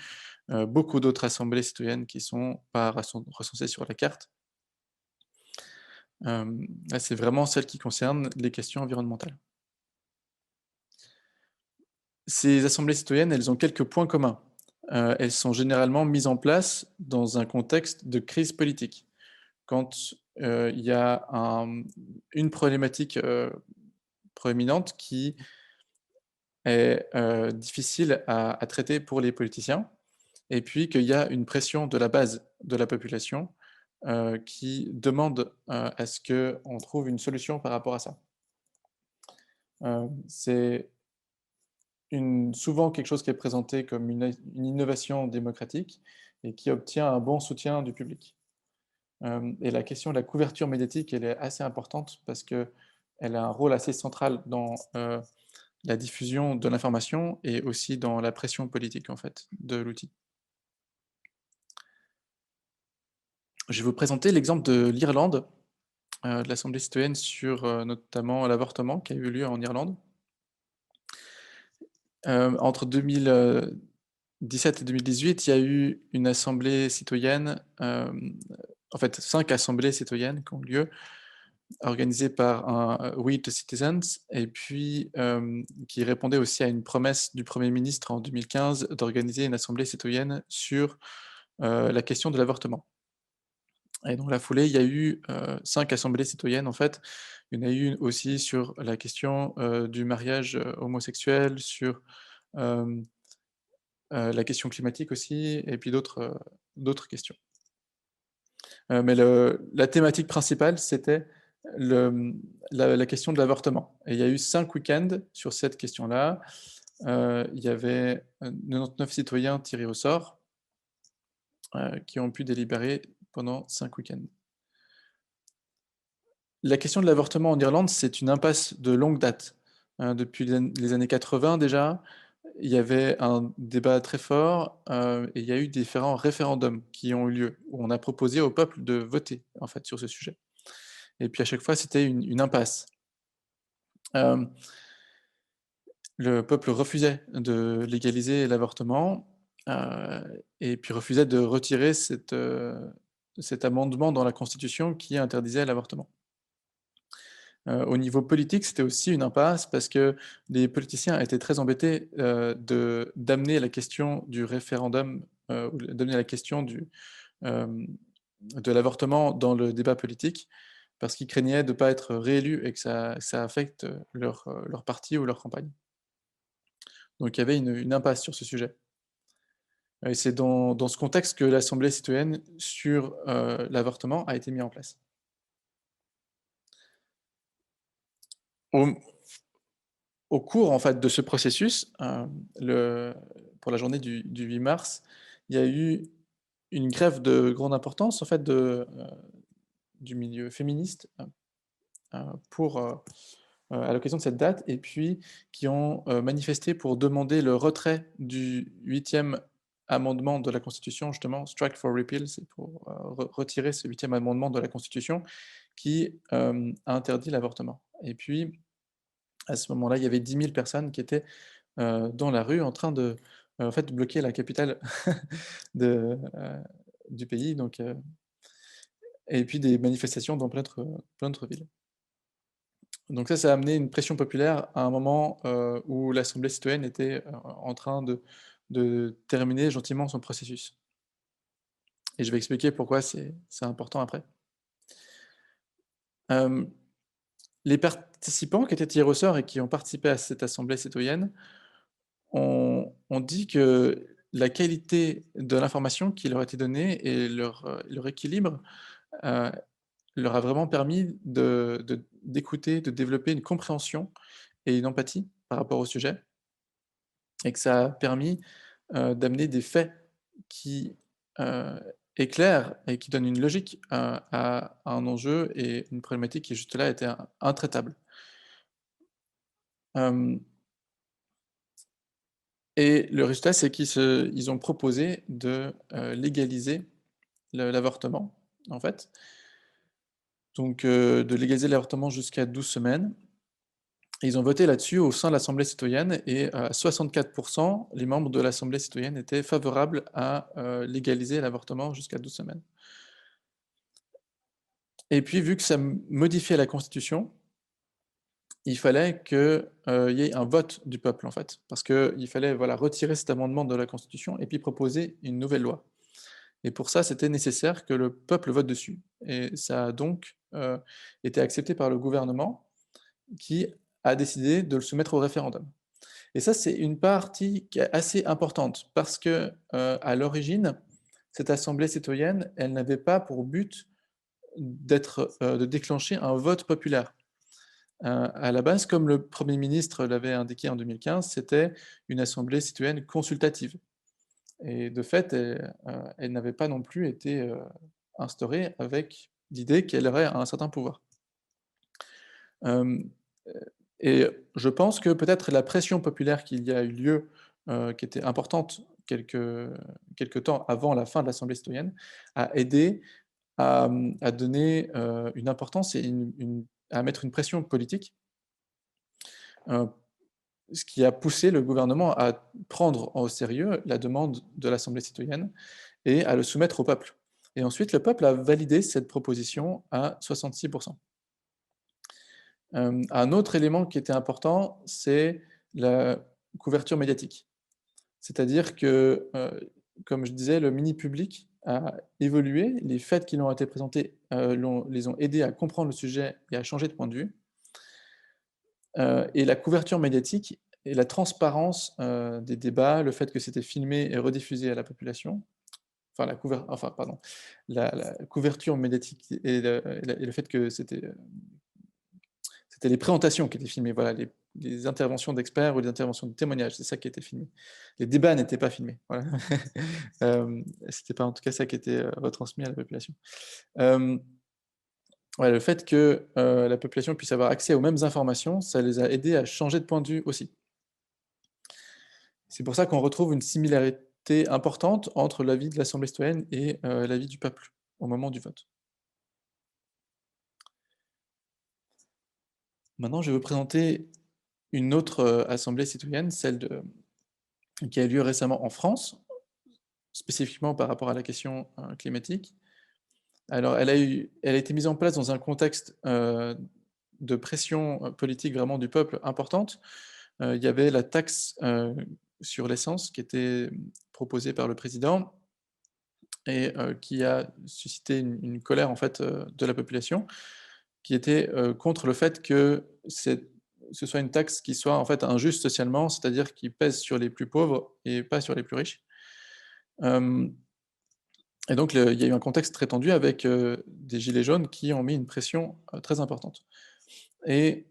[SPEAKER 6] beaucoup d'autres assemblées citoyennes qui ne sont pas recensées sur la carte. Là, c'est vraiment celle qui concerne les questions environnementales. Ces assemblées citoyennes, elles ont quelques points communs. Elles sont généralement mises en place dans un contexte de crise politique. Quand il y a une problématique proéminente qui est difficile à traiter pour les politiciens, et puis qu'il y a une pression de la base de la population qui demande à ce qu'on trouve une solution par rapport à ça. C'est souvent quelque chose qui est présenté comme une innovation démocratique et qui obtient un bon soutien du public. Et la question de la couverture médiatique, elle est assez importante parce qu'elle a un rôle assez central dans la diffusion de l'information et aussi dans la pression politique en fait, de l'outil. Je vais vous présenter l'exemple de l'Irlande, de l'Assemblée citoyenne sur notamment l'avortement qui a eu lieu en Irlande. Entre 2017 et 2018, il y a eu une assemblée citoyenne, en fait 5 assemblées citoyennes qui ont lieu, organisées par un We the Citizens, et puis qui répondait aussi à une promesse du Premier ministre en 2015 d'organiser une assemblée citoyenne sur la question de l'avortement. Et dans la foulée, il y a eu 5 assemblées citoyennes en fait. Il y en a eu une aussi sur la question du mariage homosexuel, sur la question climatique aussi, et puis d'autres questions. Mais la thématique principale, c'était la question de l'avortement. Et il y a eu 5 week-ends sur cette question-là. Il y avait 99 citoyens tirés au sort qui ont pu délibérer pendant 5 week-ends. La question de l'avortement en Irlande, c'est une impasse de longue date. Depuis les années 80 déjà, il y avait un débat très fort et il y a eu différents référendums qui ont eu lieu, où on a proposé au peuple de voter en fait, sur ce sujet. Et puis à chaque fois, c'était une impasse. Le peuple refusait de légaliser l'avortement et puis refusait de retirer cet amendement dans la Constitution qui interdisait l'avortement. Au niveau politique, c'était aussi une impasse parce que les politiciens étaient très embêtés d'amener la question du référendum, ou d'amener la question de l'avortement dans le débat politique, parce qu'ils craignaient de ne pas être réélus et que ça affecte leur parti ou leur campagne. Donc il y avait une impasse sur ce sujet. Et c'est dans ce contexte que l'Assemblée citoyenne sur l'avortement a été mise en place. Au cours en fait, de ce processus, pour la journée du 8 mars, il y a eu une grève de grande importance, en fait, du milieu féministe à l'occasion de cette date, et puis qui ont manifesté pour demander le retrait du 8e amendement de la Constitution, justement, Strike for Repeal, c'est pour retirer ce 8e amendement de la Constitution qui a interdit l'avortement. Et puis, à ce moment-là, il y avait 10 000 personnes qui étaient dans la rue en train de en fait, bloquer la capitale de, du pays, donc, et puis des manifestations dans plein d'autres villes. Donc ça a amené une pression populaire à un moment où l'Assemblée citoyenne était en train de terminer gentiment son processus. Et je vais expliquer pourquoi c'est important après. Les participants qui étaient tirés au sort et qui ont participé à cette Assemblée citoyenne ont dit que la qualité de l'information qui leur a été donnée et leur équilibre leur a vraiment permis d'écouter, de développer une compréhension et une empathie par rapport au sujet, et que ça a permis d'amener des faits qui éclairent et qui donnent une logique à un enjeu et une problématique qui juste là était intraitable. Et le résultat, c'est qu'ils ont proposé de légaliser l'avortement, en fait. Donc, de légaliser l'avortement jusqu'à 12 semaines. Et ils ont voté là-dessus au sein de l'Assemblée citoyenne, et à 64%, les membres de l'Assemblée citoyenne étaient favorables à légaliser l'avortement jusqu'à 12 semaines. Et puis, vu que ça modifiait la Constitution, il fallait qu'il y ait un vote du peuple, en fait, parce qu'il fallait retirer cet amendement de la Constitution et puis proposer une nouvelle loi. Et pour ça, c'était nécessaire que le peuple vote dessus. Et ça a donc été accepté par le gouvernement, qui a décidé de le soumettre au référendum. Et ça, c'est une partie qui est assez importante, parce que à l'origine, cette assemblée citoyenne, elle n'avait pas pour but de déclencher un vote populaire. À la base, comme le Premier ministre l'avait indiqué en 2015, c'était une assemblée citoyenne consultative. Et de fait, elle n'avait pas non plus été instaurée avec l'idée qu'elle aurait un certain pouvoir. Et je pense que peut-être la pression populaire qu'il y a eu lieu, qui était importante quelque temps avant la fin de l'Assemblée citoyenne, a aidé à donner une importance et à mettre une pression politique, ce qui a poussé le gouvernement à prendre au sérieux la demande de l'Assemblée citoyenne et à le soumettre au peuple. Et ensuite, le peuple a validé cette proposition à 66%. Un autre élément qui était important, c'est la couverture médiatique. C'est-à-dire que, comme je disais, le mini-public a évolué, les faits qui leur ont été présentés les ont aidés à comprendre le sujet et à changer de point de vue. Et la couverture médiatique et la transparence des débats, le fait que c'était filmé et rediffusé à la population, la couverture médiatique et le fait que c'était les présentations qui étaient filmées, les interventions d'experts ou les interventions de témoignages, c'est ça qui était filmé. Les débats n'étaient pas filmés. Voilà. C'était pas en tout cas ça qui était retransmis à la population. Le fait que la population puisse avoir accès aux mêmes informations, ça les a aidés à changer de point de vue aussi. C'est pour ça qu'on retrouve une similarité importante entre l'avis de l'Assemblée citoyenne et l'avis du peuple au moment du vote. Maintenant, je vais vous présenter une autre assemblée citoyenne, celle qui a eu lieu récemment en France, spécifiquement par rapport à la question climatique. Alors, elle a été mise en place dans un contexte de pression politique vraiment du peuple importante. Il y avait la taxe sur l'essence qui était proposée par le président et qui a suscité une colère en fait de la population, qui était contre le fait que ce soit une taxe qui soit en fait injuste socialement, c'est-à-dire qui pèse sur les plus pauvres et pas sur les plus riches. Et donc il y a eu un contexte très tendu avec des gilets jaunes qui ont mis une pression très importante. Et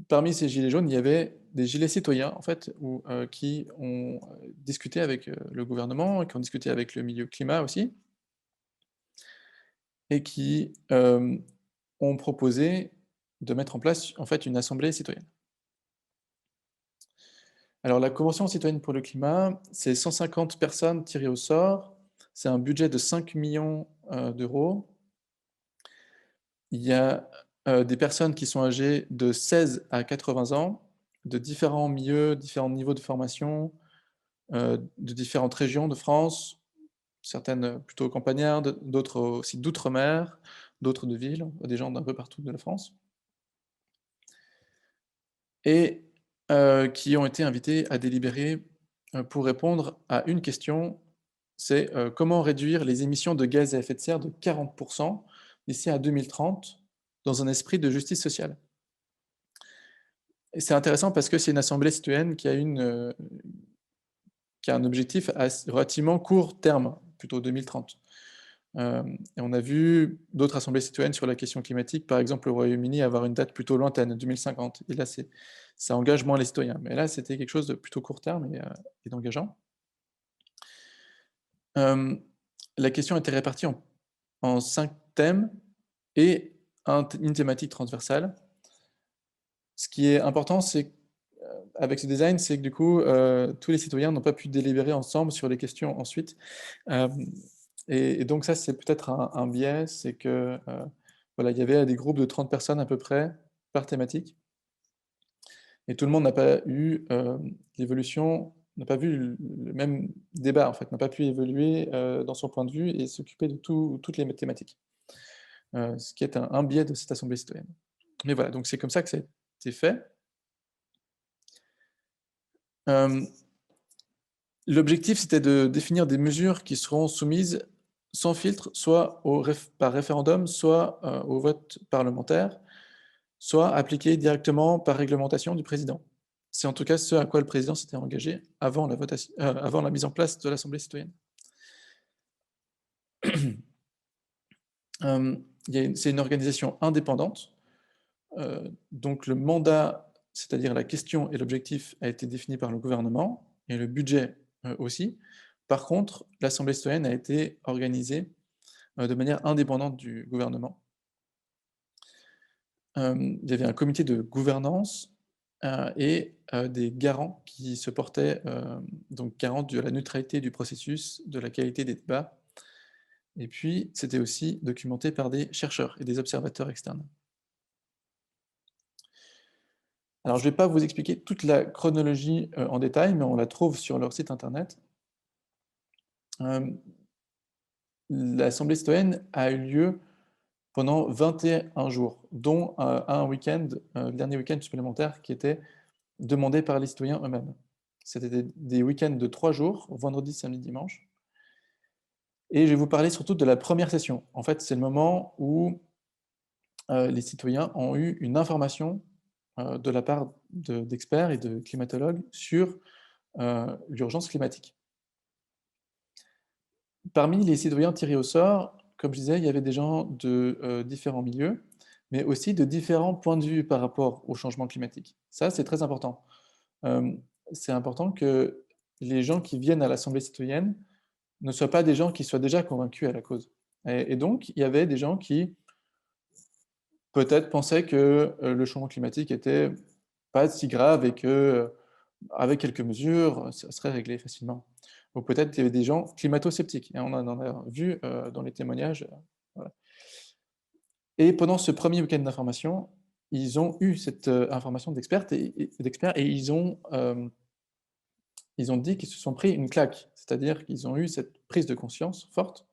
[SPEAKER 6] parmi ces gilets jaunes, il y avait des gilets citoyens, en fait, qui ont discuté avec le gouvernement, qui ont discuté avec le milieu climat aussi, et qui ont proposé de mettre en place, en fait, une assemblée citoyenne. Alors, la Convention citoyenne pour le climat, c'est 150 personnes tirées au sort, c'est un budget de 5 millions d'euros. Il y a des personnes qui sont âgées de 16 à 80 ans, de différents milieux, différents niveaux de formation, de différentes régions de France, certaines plutôt campagnardes, d'autres aussi d'outre-mer, d'autres de villes, des gens d'un peu partout de la France, et qui ont été invités à délibérer pour répondre à une question, c'est comment réduire les émissions de gaz à effet de serre de 40% d'ici à 2030 dans un esprit de justice sociale. Et c'est intéressant parce que c'est une assemblée citoyenne qui a un objectif relativement court terme, plutôt 2030. Et on a vu d'autres assemblées citoyennes sur la question climatique, par exemple au Royaume-Uni, avoir une date plutôt lointaine, 2050. Et là, ça engage moins les citoyens. Mais là, c'était quelque chose de plutôt court terme et d'engageant. La question était répartie en 5 thèmes et une thématique transversale. Ce qui est important, c'est avec ce design, c'est que du coup, tous les citoyens n'ont pas pu délibérer ensemble sur les questions ensuite. Et donc ça, c'est peut-être un biais, c'est que voilà, il y avait des groupes de 30 personnes à peu près par thématique. Et tout le monde n'a pas eu l'évolution, n'a pas vu le même débat, en fait, n'a pas pu évoluer dans son point de vue et s'occuper de toutes les thématiques. Ce qui est un biais de cette assemblée citoyenne. Mais voilà, donc c'est comme ça que ça a été fait. L'objectif, c'était de définir des mesures qui seront soumises sans filtre, soit par référendum, soit au vote parlementaire, soit appliquées directement par réglementation du président. C'est en tout cas ce à quoi le président s'était engagé avant la mise en place de l'Assemblée citoyenne. C'est une organisation indépendante, donc le mandat, c'est-à-dire la question et l'objectif, a été défini par le gouvernement, et le budget aussi. Par contre, l'Assemblée citoyenne a été organisée de manière indépendante du gouvernement. Il y avait un comité de gouvernance et des garants qui se portaient, donc garants de la neutralité du processus, de la qualité des débats, et puis c'était aussi documenté par des chercheurs et des observateurs externes. Alors je ne vais pas vous expliquer toute la chronologie en détail, mais on la trouve sur leur site internet. L'Assemblée citoyenne a eu lieu pendant 21 jours, dont un week-end, le dernier week-end supplémentaire, qui était demandé par les citoyens eux-mêmes. C'était des week-ends de 3 jours, vendredi, samedi, dimanche. Et je vais vous parler surtout de la première session. En fait, c'est le moment où les citoyens ont eu une information de la part d'experts et de climatologues sur l'urgence climatique. Parmi les citoyens tirés au sort, comme je disais, il y avait des gens de différents milieux, mais aussi de différents points de vue par rapport au changement climatique. Ça, c'est très important. C'est important que les gens qui viennent à l'Assemblée citoyenne ne soient pas des gens qui soient déjà convaincus à la cause. Et donc, il y avait des gens qui peut-être pensaient que le changement climatique était pas si grave et que, avec quelques mesures, ça serait réglé facilement. Ou peut-être qu'il y avait des gens climato-sceptiques, et on en a vu dans les témoignages. Voilà. Et pendant ce premier week-end d'information, ils ont eu cette information d'experts et ils ont dit qu'ils se sont pris une claque, c'est-à-dire qu'ils ont eu cette prise de conscience forte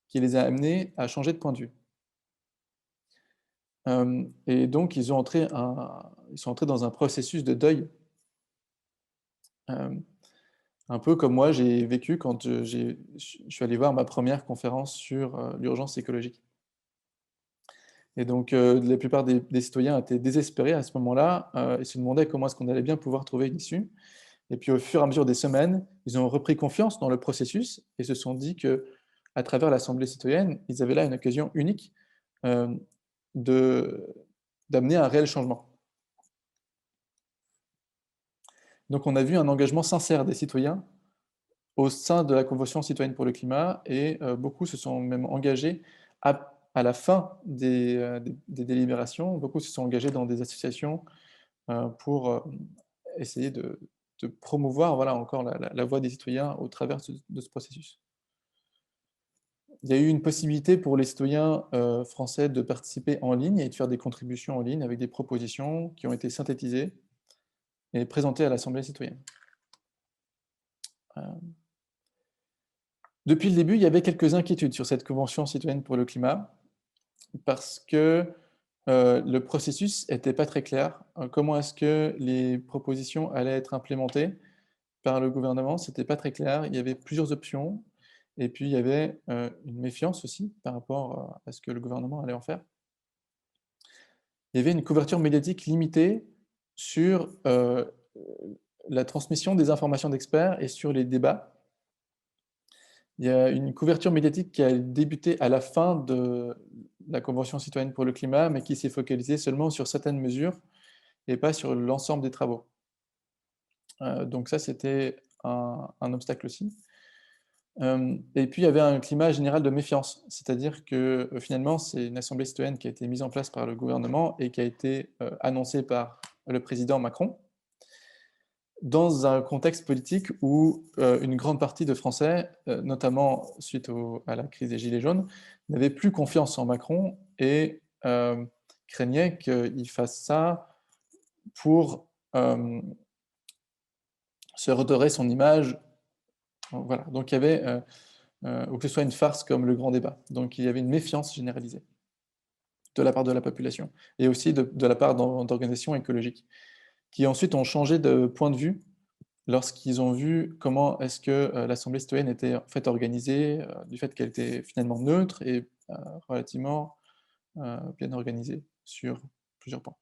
[SPEAKER 6] qui les a amenés à changer de point de vue. Et donc, ils sont entrés dans un processus de deuil, un peu comme moi j'ai vécu quand je suis allé voir ma première conférence sur l'urgence écologique. Et donc, la plupart des citoyens étaient désespérés à ce moment-là et se demandaient comment est-ce qu'on allait bien pouvoir trouver une issue. Et puis, au fur et à mesure des semaines, ils ont repris confiance dans le processus et se sont dit qu'à travers l'Assemblée citoyenne, ils avaient là une occasion unique d'amener un réel changement. Donc on a vu un engagement sincère des citoyens au sein de la Convention citoyenne pour le climat, et beaucoup se sont même engagés à la fin des délibérations, beaucoup se sont engagés dans des associations pour essayer de promouvoir, voilà, encore la voix des citoyens au travers de ce processus. Il y a eu une possibilité pour les citoyens français de participer en ligne et de faire des contributions en ligne avec des propositions qui ont été synthétisées et présentées à l'Assemblée citoyenne. Depuis le début, il y avait quelques inquiétudes sur cette Convention citoyenne pour le climat, parce que le processus n'était pas très clair. Comment est-ce que les propositions allaient être implémentées par le gouvernement? Ce n'était pas très clair. Il y avait plusieurs options. Et puis, il y avait une méfiance aussi par rapport à ce que le gouvernement allait en faire. Il y avait une couverture médiatique limitée sur la transmission des informations d'experts et sur les débats. Il y a une couverture médiatique qui a débuté à la fin de la Convention citoyenne pour le climat, mais qui s'est focalisée seulement sur certaines mesures et pas sur l'ensemble des travaux. Donc ça, c'était un obstacle aussi. Et puis, il y avait un climat général de méfiance, c'est-à-dire que finalement, c'est une assemblée citoyenne qui a été mise en place par le gouvernement et qui a été annoncée par le président Macron, dans un contexte politique où une grande partie de Français, notamment suite à la crise des Gilets jaunes, n'avaient plus confiance en Macron et craignaient qu'il fasse ça pour se redorer son image. Voilà. Donc il y avait, ou que ce soit une farce comme le grand débat. Donc il y avait une méfiance généralisée de la part de la population, et aussi de la part d'organisations écologiques, qui ensuite ont changé de point de vue lorsqu'ils ont vu comment est-ce que l'Assemblée citoyenne était en fait organisée, du fait qu'elle était finalement neutre et relativement bien organisée sur plusieurs points.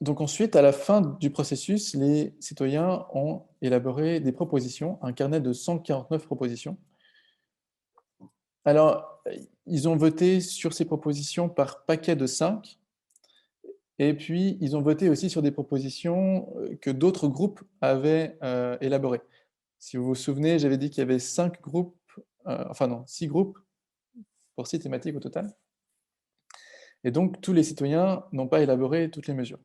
[SPEAKER 6] Donc ensuite, à la fin du processus, les citoyens ont élaboré des propositions, un carnet de 149 propositions. Alors, ils ont voté sur ces propositions par paquet de 5, et puis ils ont voté aussi sur des propositions que d'autres groupes avaient élaborées. Si vous vous souvenez, j'avais dit qu'il y avait 6 groupes pour 6 thématiques au total. Et donc, tous les citoyens n'ont pas élaboré toutes les mesures.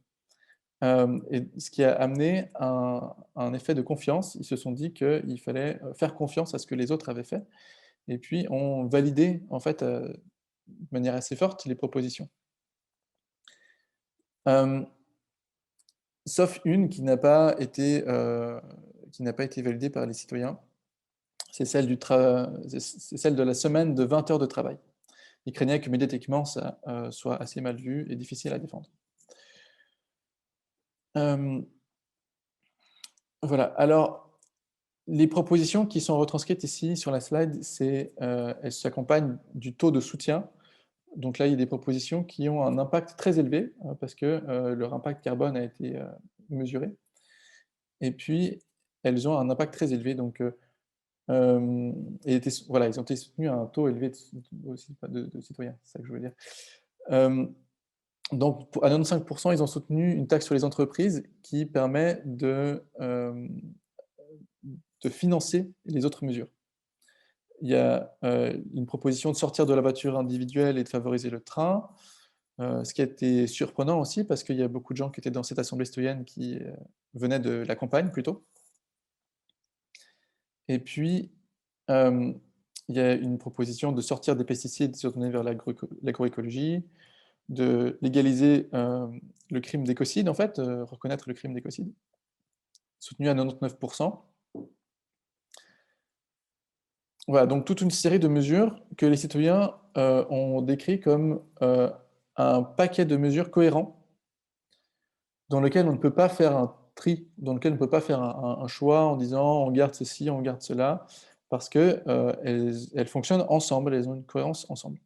[SPEAKER 6] Et ce qui a amené un effet de confiance. Ils se sont dit qu'il fallait faire confiance à ce que les autres avaient fait, et puis ont validé, en fait, de manière assez forte, les propositions. Sauf une qui n'a pas été validée par les citoyens. C'est celle de la semaine de 20 heures de travail. Ils craignaient que médiatiquement, ça soit assez mal vu et difficile à défendre. Voilà, alors les propositions qui sont retranscrites ici sur la slide, elles s'accompagnent du taux de soutien. Donc là, il y a des propositions qui ont un impact très élevé, parce que leur impact carbone a été mesuré. Et puis, elles ont un impact très élevé. Donc, voilà, ils ont été soutenus à un taux élevé aussi de citoyens, c'est ça que je veux dire. Donc, à 95%, ils ont soutenu une taxe sur les entreprises qui permet de financer les autres mesures. Il y a une proposition de sortir de la voiture individuelle et de favoriser le train, ce qui a été surprenant aussi, parce qu'il y a beaucoup de gens qui étaient dans cette assemblée citoyenne qui venaient de la campagne plutôt. Et puis, il y a une proposition de sortir des pesticides et de se tourner vers l'agroécologie, de légaliser le crime d'écocide, en fait, reconnaître le crime d'écocide, soutenu à 99%. Voilà, donc toute une série de mesures que les citoyens ont décrit comme un paquet de mesures cohérents, dans lequel on ne peut pas faire un tri, dans lequel on ne peut pas faire un choix en disant on garde ceci, on garde cela, parce qu'elles fonctionnent ensemble, elles ont une cohérence ensemble.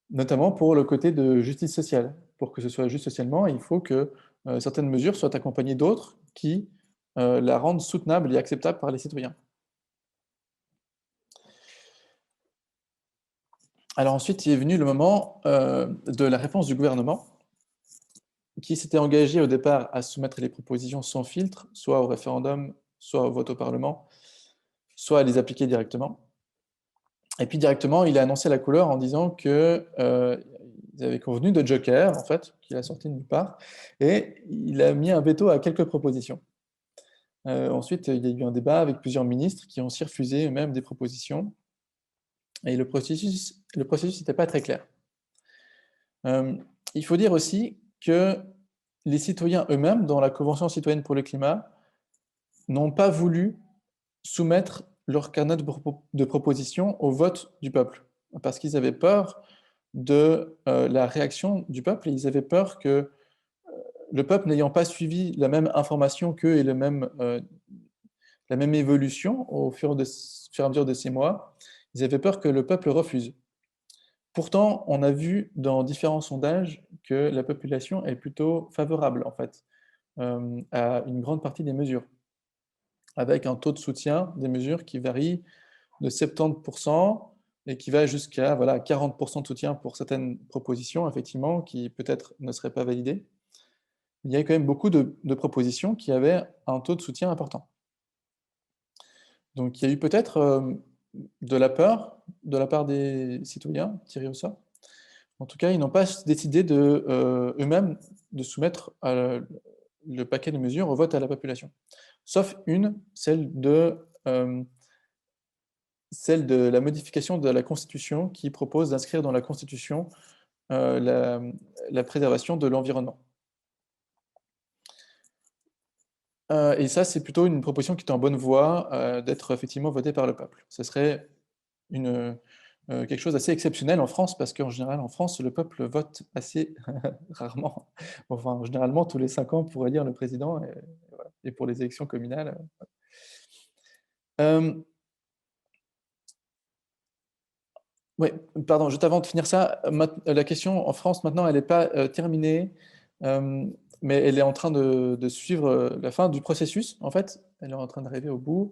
[SPEAKER 6] Notamment pour le côté de justice sociale. Pour que ce soit juste socialement, il faut que certaines mesures soient accompagnées d'autres qui la rendent soutenable et acceptable par les citoyens. Alors ensuite, il est venu le moment de la réponse du gouvernement. qui s'était engagé au départ à soumettre les propositions sans filtre, soit au référendum, soit au vote au Parlement, soit à les appliquer directement. Et puis directement, il a annoncé la couleur en disant que ils avaient convenu de Joker, en fait, qu'il a sorti de nulle part, et il a mis un veto à quelques propositions. Ensuite, il y a eu un débat avec plusieurs ministres qui ont aussi refusé eux-mêmes des propositions, et le processus n'était pas très clair. Il faut dire aussi que les citoyens eux-mêmes, dans la Convention citoyenne pour le climat, n'ont pas voulu soumettre leur carnet de propositions au vote du peuple, parce qu'ils avaient peur de la réaction du peuple, et ils avaient peur que le peuple n'ayant pas suivi la même information qu'eux et la même évolution au fur et à mesure de ces mois, ils avaient peur que le peuple refuse. Pourtant, on a vu dans différents sondages que la population est plutôt favorable, en fait, à une grande partie des mesures, avec un taux de soutien des mesures qui varie de 70% et qui va jusqu'à 40% de soutien pour certaines propositions, effectivement, qui peut-être ne seraient pas validées. Il y a quand même beaucoup de propositions qui avaient un taux de soutien important. Donc il y a eu peut-être de la peur de la part des citoyens tirés au sort. En tout cas, ils n'ont pas décidé eux-mêmes de soumettre le paquet de mesures au vote à la population. Sauf une, celle de la modification de la Constitution qui propose d'inscrire dans la Constitution la préservation de l'environnement. Et ça, c'est plutôt une proposition qui est en bonne voie d'être effectivement votée par le peuple. Ce serait quelque chose d'assez exceptionnel en France, parce qu'en général, en France, le peuple vote assez rarement. Enfin, généralement, tous les 5 ans pour élire le président, et pour les élections communales. Oui, pardon, juste avant de finir ça, la question en France, maintenant, elle n'est pas terminée, mais elle est en train de suivre la fin du processus, en fait. Elle est en train d'arriver au bout.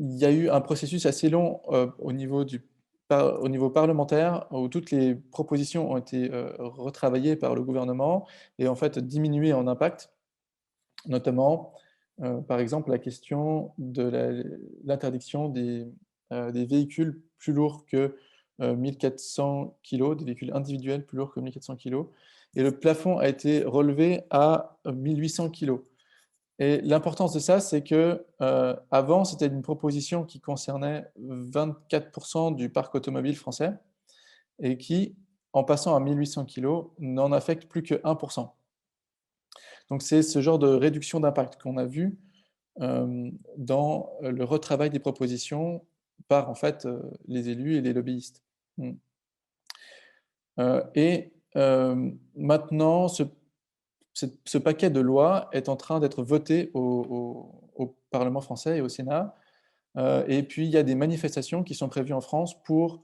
[SPEAKER 6] Il y a eu un processus assez long au niveau parlementaire, où toutes les propositions ont été retravaillées par le gouvernement et en fait diminuées en impact, notamment, par exemple, la question de l'interdiction des véhicules plus lourds que 1400 kg, des véhicules individuels plus lourds que 1400 kg, et le plafond a été relevé à 1800 kg. Et l'importance de ça, c'est que avant, c'était une proposition qui concernait 24% du parc automobile français et qui, en passant à 1800 kg, n'en affecte plus que 1%. Donc c'est ce genre de réduction d'impact qu'on a vu dans le retravail des propositions par en fait les élus et les lobbyistes. Maintenant, ce paquet de lois est en train d'être voté au Parlement français et au Sénat. Et puis, il y a des manifestations qui sont prévues en France pour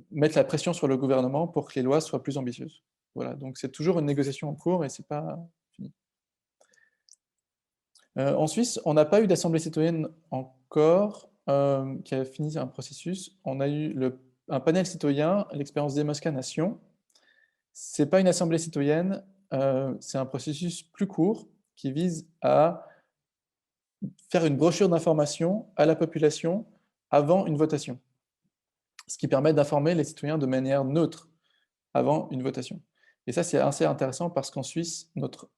[SPEAKER 6] mettre la pression sur le gouvernement pour que les lois soient plus ambitieuses. Voilà, donc c'est toujours une négociation en cours et c'est pas fini. En Suisse, on n'a pas eu d'assemblée citoyenne encore qui a fini un processus. On a eu un panel citoyen, l'expérience Demosca Nation. C'est pas une assemblée citoyenne, c'est un processus plus court qui vise à faire une brochure d'information à la population avant une votation, ce qui permet d'informer les citoyens de manière neutre avant une votation. Et ça, c'est assez intéressant parce qu'en Suisse, notre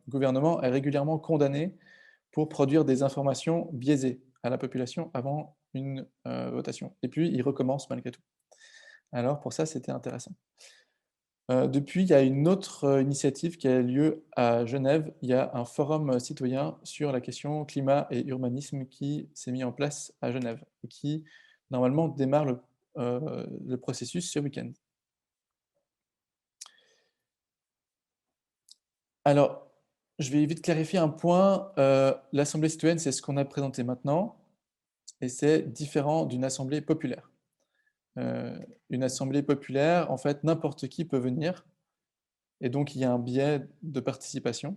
[SPEAKER 6] gouvernement est régulièrement condamné pour produire des informations biaisées à la population avant une votation. Et puis, il recommence malgré tout. Alors, pour ça, c'était intéressant. Depuis, il y a une autre initiative qui a lieu à Genève. Il y a un forum citoyen sur la question climat et urbanisme qui s'est mis en place à Genève et qui, normalement, démarre le processus ce week-end. Alors, je vais vite clarifier un point. L'Assemblée citoyenne, c'est ce qu'on a présenté maintenant, et c'est différent d'une assemblée populaire. Une assemblée populaire, en fait, n'importe qui peut venir, et donc il y a un biais de participation.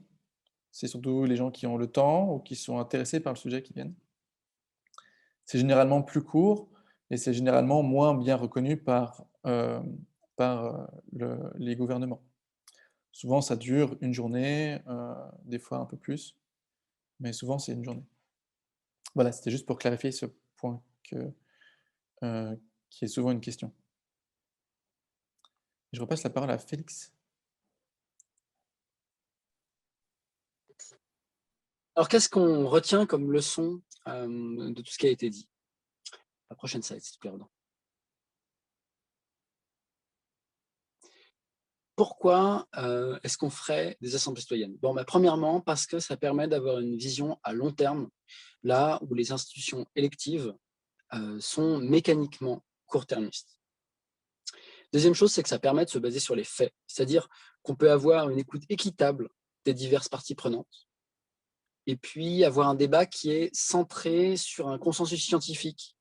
[SPEAKER 6] C'est surtout les gens qui ont le temps ou qui sont intéressés par le sujet qui viennent. C'est généralement plus court, et c'est généralement moins bien reconnu par les gouvernements. Souvent, ça dure une journée, des fois un peu plus, mais souvent, c'est une journée. Voilà, c'était juste pour clarifier ce point qui est souvent une question. Je repasse la parole à Félix.
[SPEAKER 7] Alors, qu'est-ce qu'on retient comme leçon de tout ce qui a été dit? La prochaine slide, s'il te plaît, Rodan. Pourquoi est-ce qu'on ferait des assemblées citoyennes? Bon, premièrement, parce que ça permet d'avoir une vision à long terme, là où les institutions électives sont mécaniquement court-termistes. Deuxième chose, c'est que ça permet de se baser sur les faits, c'est-à-dire qu'on peut avoir une écoute équitable des diverses parties prenantes, et puis avoir un débat qui est centré sur un consensus scientifique,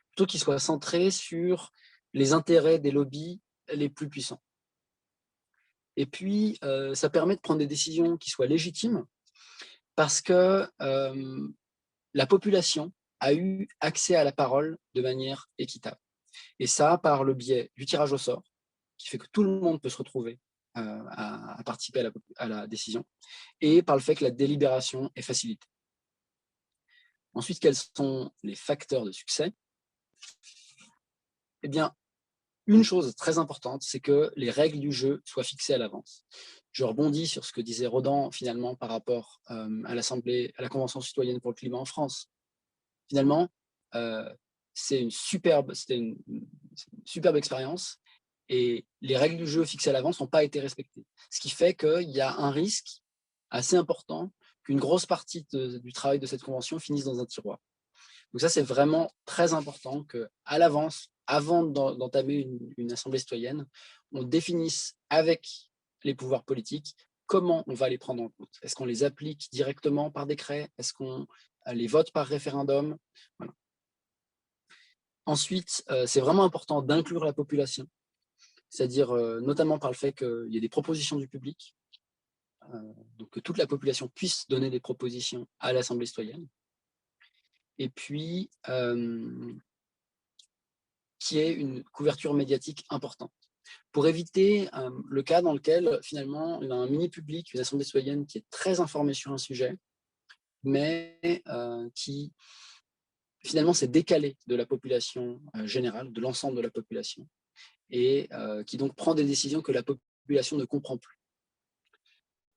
[SPEAKER 7] plutôt qu'il soit centré sur les intérêts des lobbies les plus puissants. Et puis, ça permet de prendre des décisions qui soient légitimes, parce que la population a eu accès à la parole de manière équitable. Et ça, par le biais du tirage au sort, qui fait que tout le monde peut se retrouver à participer à la décision, et par le fait que la délibération est facilitée. Ensuite, quels sont les facteurs de succès? Eh bien, une chose très importante, c'est que les règles du jeu soient fixées à l'avance. Je rebondis sur ce que disait Rodan finalement par rapport à la Convention citoyenne pour le climat en France. Finalement, c'était une superbe expérience, et les règles du jeu fixées à l'avance n'ont pas été respectées. Ce qui fait qu'il y a un risque assez important qu'une grosse partie du travail de cette convention finisse dans un tiroir. Donc ça, c'est vraiment très important qu'à l'avance, avant d'entamer une assemblée citoyenne, on définisse avec les pouvoirs politiques comment on va les prendre en compte. Est-ce qu'on les applique directement par décret? Est-ce qu'on les vote par référendum? Voilà. Ensuite, c'est vraiment important d'inclure la population, c'est-à-dire notamment par le fait qu'il y ait des propositions du public, donc que toute la population puisse donner des propositions à l'Assemblée citoyenne, et puis qui ait une couverture médiatique importante, pour éviter le cas dans lequel finalement il y a un mini-public, une assemblée citoyenne qui est très informée sur un sujet, mais qui finalement s'est décalé de la population générale, de l'ensemble de la population, et qui donc prend des décisions que la population ne comprend plus.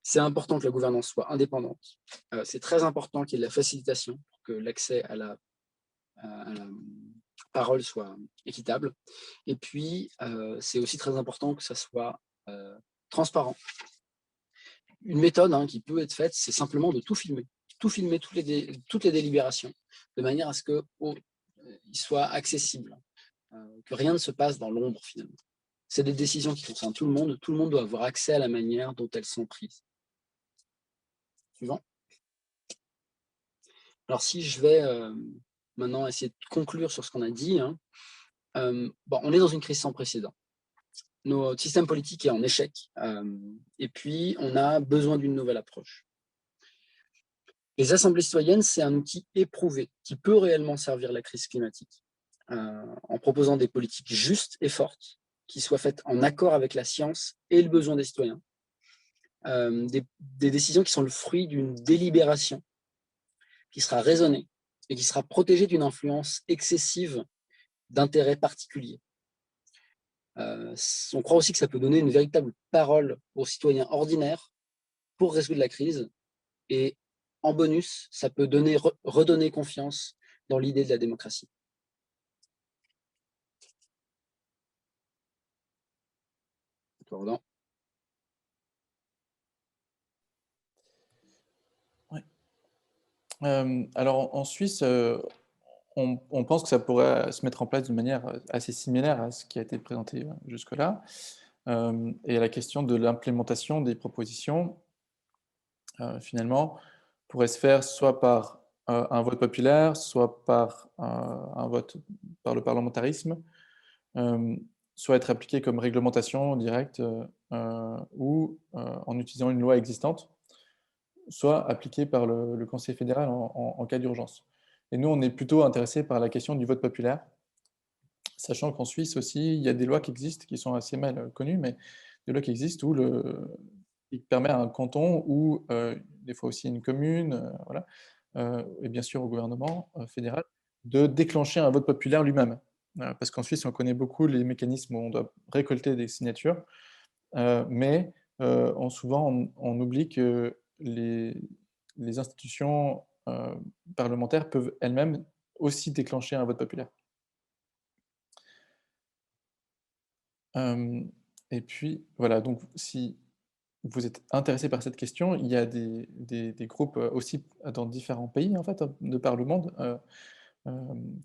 [SPEAKER 7] C'est important que la gouvernance soit indépendante. C'est très important qu'il y ait de la facilitation pour que l'accès à la parole soit équitable. Et puis, c'est aussi très important que ça soit transparent. Une méthode qui peut être faite, c'est simplement de tout filmer toutes les délibérations, de manière à ce qu'il soit accessible, que rien ne se passe dans l'ombre finalement. C'est des décisions qui concernent tout le monde doit avoir accès à la manière dont elles sont prises. Suivant. Alors si je vais maintenant essayer de conclure sur ce qu'on a dit, on est dans une crise sans précédent. Notre système politique est en échec, et puis on a besoin d'une nouvelle approche. Les assemblées citoyennes, c'est un outil éprouvé qui peut réellement servir la crise climatique, en proposant des politiques justes et fortes, qui soient faites en accord avec la science et le besoin des citoyens, des décisions qui sont le fruit d'une délibération qui sera raisonnée et qui sera protégée d'une influence excessive d'intérêts particuliers. On croit aussi que ça peut donner une véritable parole aux citoyens ordinaires pour résoudre la crise, et en bonus, ça peut redonner confiance dans l'idée de la démocratie. Pardon.
[SPEAKER 6] Ouais. Alors en Suisse, on pense que ça pourrait se mettre en place d'une manière assez similaire à ce qui a été présenté jusque-là. Et la question de l'implémentation des propositions, finalement, pourrait se faire soit par un vote populaire, soit par un vote par le parlementarisme, soit être appliqué comme réglementation directe, ou en utilisant une loi existante, soit appliqué par le Conseil fédéral en cas d'urgence. Et nous, on est plutôt intéressés par la question du vote populaire, sachant qu'en Suisse aussi, il y a des lois qui existent, qui sont assez mal connues, mais des lois qui existent où qui permet à un canton ou des fois aussi une commune, voilà, et bien sûr au gouvernement fédéral, de déclencher un vote populaire lui-même. Parce qu'en Suisse, on connaît beaucoup les mécanismes où on doit récolter des signatures, mais souvent on oublie que les institutions parlementaires peuvent elles-mêmes aussi déclencher un vote populaire. Et puis voilà, donc si vous êtes intéressé par cette question, il y a des groupes aussi dans différents pays en fait, de par le monde,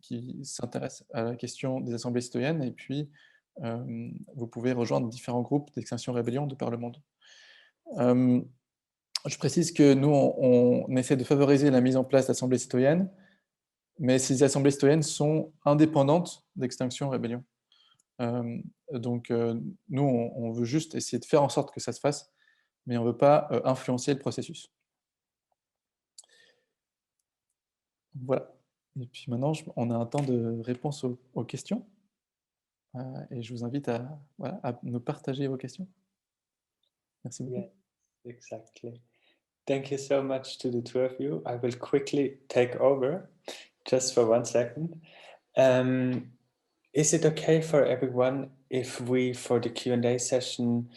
[SPEAKER 6] qui s'intéressent à la question des assemblées citoyennes, et puis vous pouvez rejoindre différents groupes d'Extinction Rébellion de par le monde. Je précise que nous, on essaie de favoriser la mise en place d'assemblées citoyennes, mais ces assemblées citoyennes sont indépendantes d'Extinction Rébellion. Donc nous, on veut juste essayer de faire en sorte que ça se fasse, mais on ne veut pas influencer le processus. Voilà. Et puis maintenant, on a un temps de réponse aux questions. Et je vous invite à me partager vos questions. Merci beaucoup.
[SPEAKER 2] Yeah, exactly. Thank you so much to the two of you. I will quickly take over just for 1 second. Is it okay for everyone if we, for the Q&A session,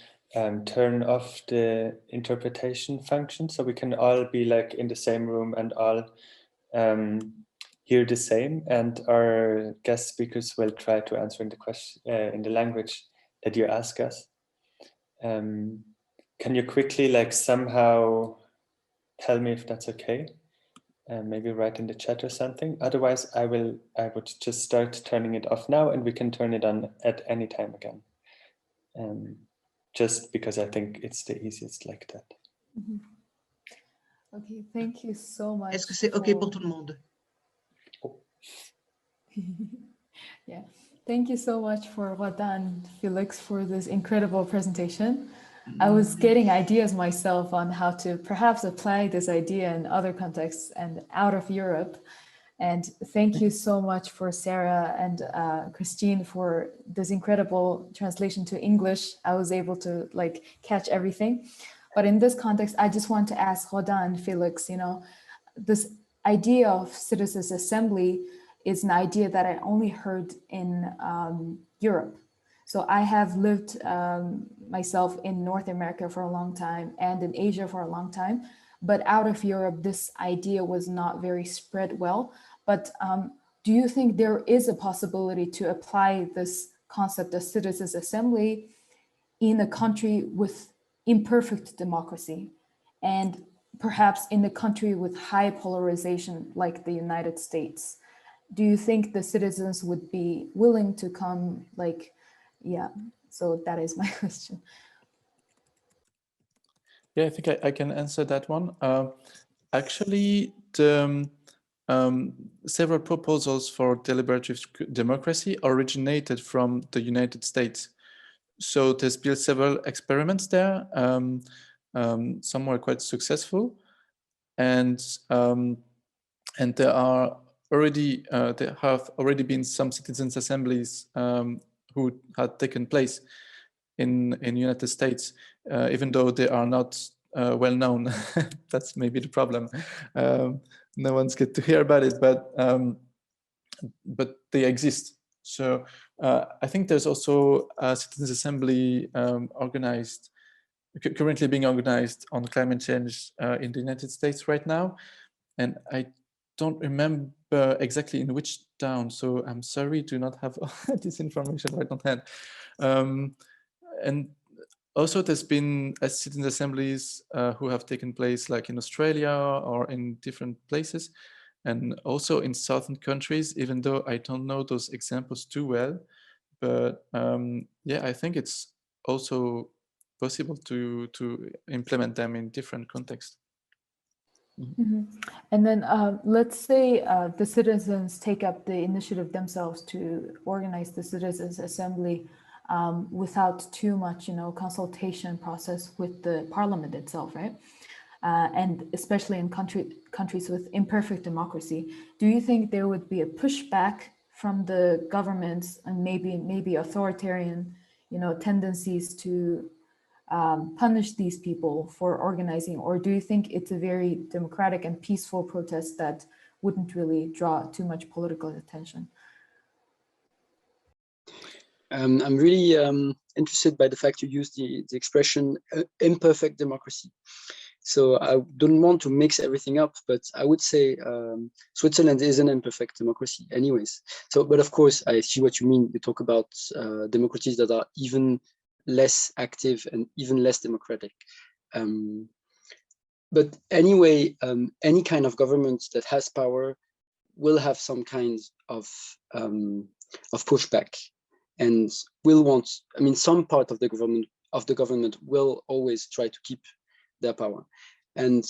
[SPEAKER 2] turn off the interpretation function so we can all be like in the same room and all hear the same, and our guest speakers will try to answer in the question in the language that you ask us. Can you quickly like somehow tell me if that's okay? Maybe write in the chat or something. Otherwise, I would just start turning it off now, and we can turn it on at any time again. Just because I think it's the easiest like that.
[SPEAKER 1] Mm-hmm. Okay, thank you so much.
[SPEAKER 8] Est-ce que c'est OK pour tout le monde?
[SPEAKER 1] Yeah, thank you so much for Rodan, Felix, for this incredible presentation. I was getting ideas myself on how to perhaps apply this idea in other contexts and out of Europe. And thank you so much for Sarah and Christine for this incredible translation to English. I was able to like catch everything. But in this context, I just want to ask Rodan and Felix, you know, this idea of citizens' assembly is an idea that I only heard in Europe. So I have lived myself in North America for a long time and in Asia for a long time, but out of Europe, this idea was not very spread well. But do you think there is a possibility to apply this concept of citizens' assembly in a country with imperfect democracy, and perhaps in a country with high polarization like the United States? Do you think the citizens would be willing to come, like, yeah, so that is my question.
[SPEAKER 6] Yeah, I think I can answer that one. Actually, several proposals for deliberative democracy originated from the United States. So there's been several experiments there. Some were quite successful, and there are already there have already been some citizens' assemblies who had taken place in the United States, even though they are not well known. That's maybe the problem. No one's get to hear about it, but they exist. So I think there's also a citizens' assembly currently being organized on climate change in the United States right now, and I don't remember exactly in which town, so I'm sorry to not have this information right on hand. And also there's been citizen assemblies who have taken place like in Australia or in different places, and also in southern countries, even though I don't know those examples too well. But yeah, I think it's also possible to implement them in different contexts.
[SPEAKER 1] Mm-hmm. And then let's say the citizens take up the initiative themselves to organize the citizens' assembly without too much, consultation process with the parliament itself, right? And especially in countries with imperfect democracy. Do you think there would be a pushback from the governments and maybe authoritarian, tendencies to punish these people for organizing, or do you think it's a very democratic and peaceful protest that wouldn't really draw too much political attention?
[SPEAKER 7] I'm really interested by the fact you use the expression imperfect democracy. So I don't want to mix everything up, but I would say Switzerland is an imperfect democracy anyways. So, but of course, I see what you mean. You talk about democracies that are even less active and even less democratic. But anyway, any kind of government that has power will have some kind of pushback, and will want. I mean, some part of the government will always try to keep their power, and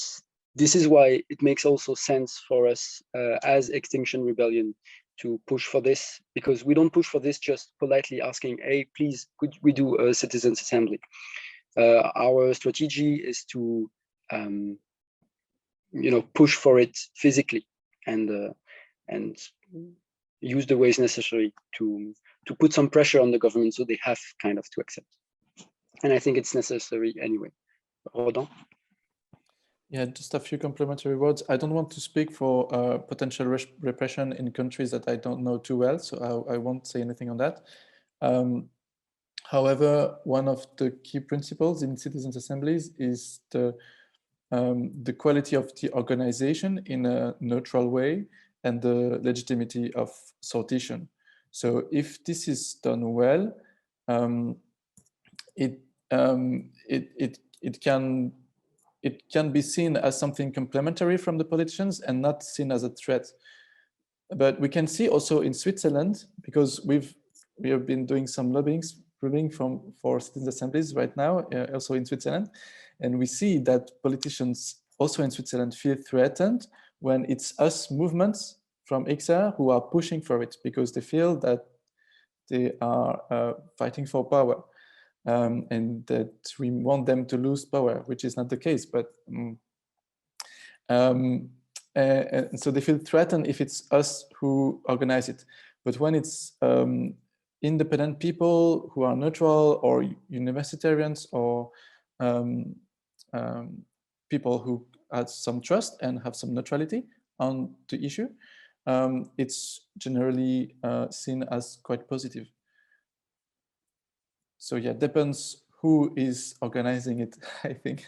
[SPEAKER 7] this is why it makes also sense for us as Extinction Rebellion to push for this, because we don't push for this just politely asking, hey, please, could we do a citizens' assembly? Our strategy is to push for it physically and use the ways necessary to put some pressure on the government so they have kind of to accept. And I think it's necessary anyway. Rodin?
[SPEAKER 6] Yeah, just a few complimentary words. I don't want to speak for potential repression in countries that I don't know too well, so I won't say anything on that. However, one of the key principles in citizens' assemblies is the quality of the organization in a neutral way and the legitimacy of sortition. So if this is done well, it can be seen as something complementary from the politicians and not seen as a threat. But we can see also in Switzerland, because we have been doing some lobbying for citizens' assemblies right now, also in Switzerland, and we see that politicians also in Switzerland feel threatened when it's us movements from XR who are pushing for it, because they feel that they are fighting for power. And that we want them to lose power, which is not the case. But and so they feel threatened if it's us who organize it. But when it's independent people who are neutral, or universitarians, or people who have some trust and have some neutrality on the issue, it's generally seen as quite positive. So yeah, depends who is organizing it, I think.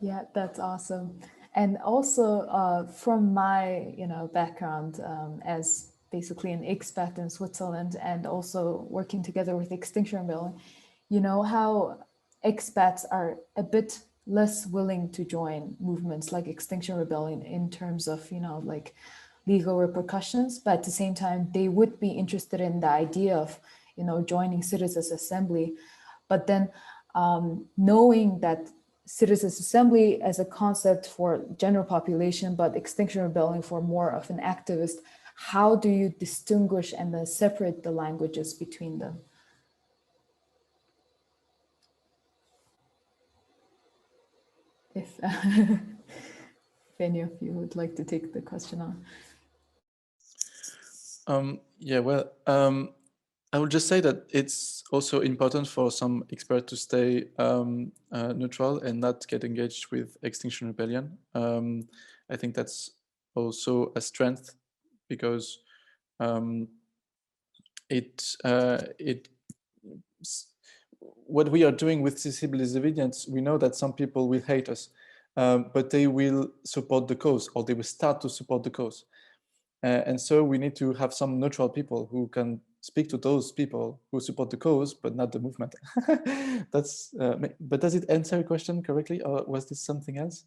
[SPEAKER 1] Yeah, that's awesome. And also from my background as basically an expat in Switzerland, and also working together with Extinction Rebellion, you know how expats are a bit less willing to join movements like Extinction Rebellion in terms of like legal repercussions, but at the same time they would be interested in the idea of joining Citizens' Assembly. But then knowing that Citizens' Assembly as a concept for general population, but Extinction Rebellion for more of an activist, how do you distinguish and then separate the languages between them? If any of you would like to take the question on.
[SPEAKER 6] Yeah, well, I will just say that it's also important for some experts to stay neutral and not get engaged with Extinction Rebellion. I think that's also a strength, because what we are doing with Civil Disobedience, we know that some people will hate us, but they will support the cause, or they will start to support the cause. And so we need to have some neutral people who can speak to those people who support the cause, but not the movement. But does it answer your question correctly, or was this something else?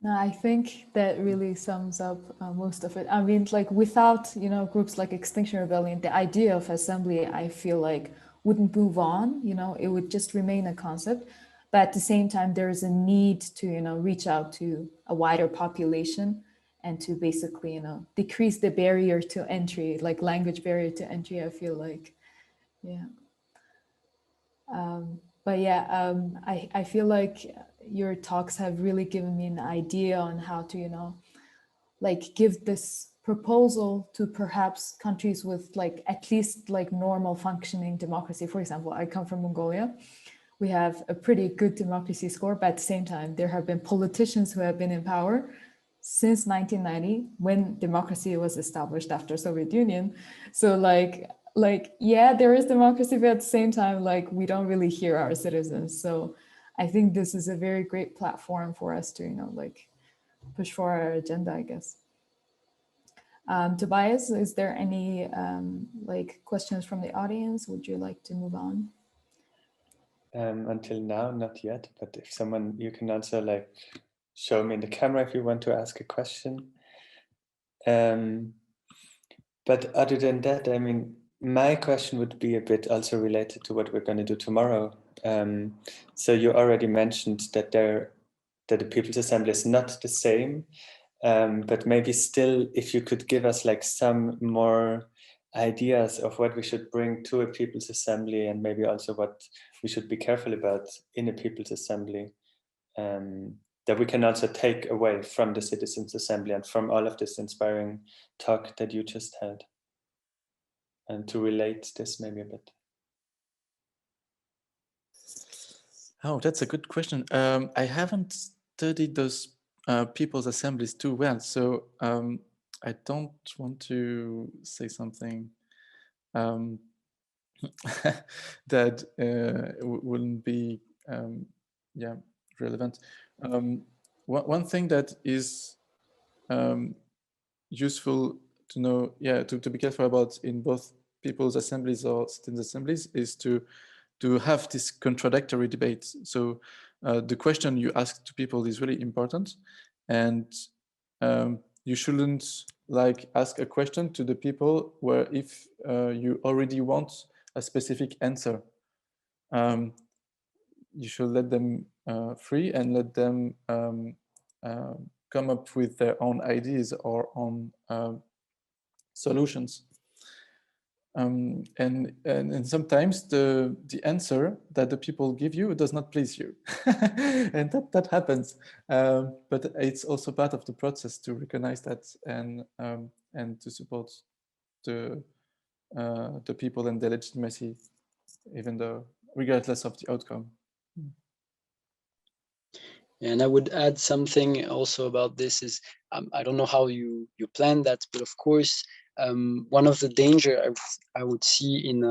[SPEAKER 1] No, I think that really sums up most of it. I mean, like without, groups like Extinction Rebellion, the idea of assembly, I feel like wouldn't move on, it would just remain a concept. But at the same time, there is a need to, reach out to a wider population and to basically, decrease the barrier to entry, like language barrier to entry, I feel like, yeah. But yeah, I feel like your talks have really given me an idea on how to, like give this proposal to perhaps countries with like at least like normal functioning democracy. For example, I come from Mongolia. We have a pretty good democracy score, but at the same time, there have been politicians who have been in power since 1990 when democracy was established after Soviet Union. So like yeah, there is democracy, but at the same time, like we don't really hear our citizens. So I think this is a very great platform for us to, you know, like push for our agenda, I guess. Tobias, is there any like questions from the audience? Would you like to move on?
[SPEAKER 2] Until now, not yet, but if someone, you can also like show me in the camera if you want to ask a question. But other than that, I mean, my question would be a bit also related to what we're going to do tomorrow. So you already mentioned that the People's Assembly is not the same, but maybe still, if you could give us like some more ideas of what we should bring to a People's Assembly, and maybe also what we should be careful about in a People's Assembly, that we can also take away from the Citizens' Assembly and from all of this inspiring talk that you just had, and to relate this maybe a bit.
[SPEAKER 6] Oh, that's a good question. I haven't studied those people's assemblies too well, so I don't want to say something that wouldn't be yeah, relevant. One thing that is useful to know, yeah, to be careful about in both people's assemblies or citizens' assemblies is to have this contradictory debate. So the question you ask to people is really important, and you shouldn't like ask a question to the people where if you already want a specific answer. You should let them free and let them come up with their own ideas or own solutions. And sometimes the answer that the people give you does not please you, and that happens. But it's also part of the process to recognize that and to support the people and their legitimacy, even though regardless of the outcome.
[SPEAKER 7] And I would add something also about this is, I don't know how you plan that, but of course, one of the danger I would see in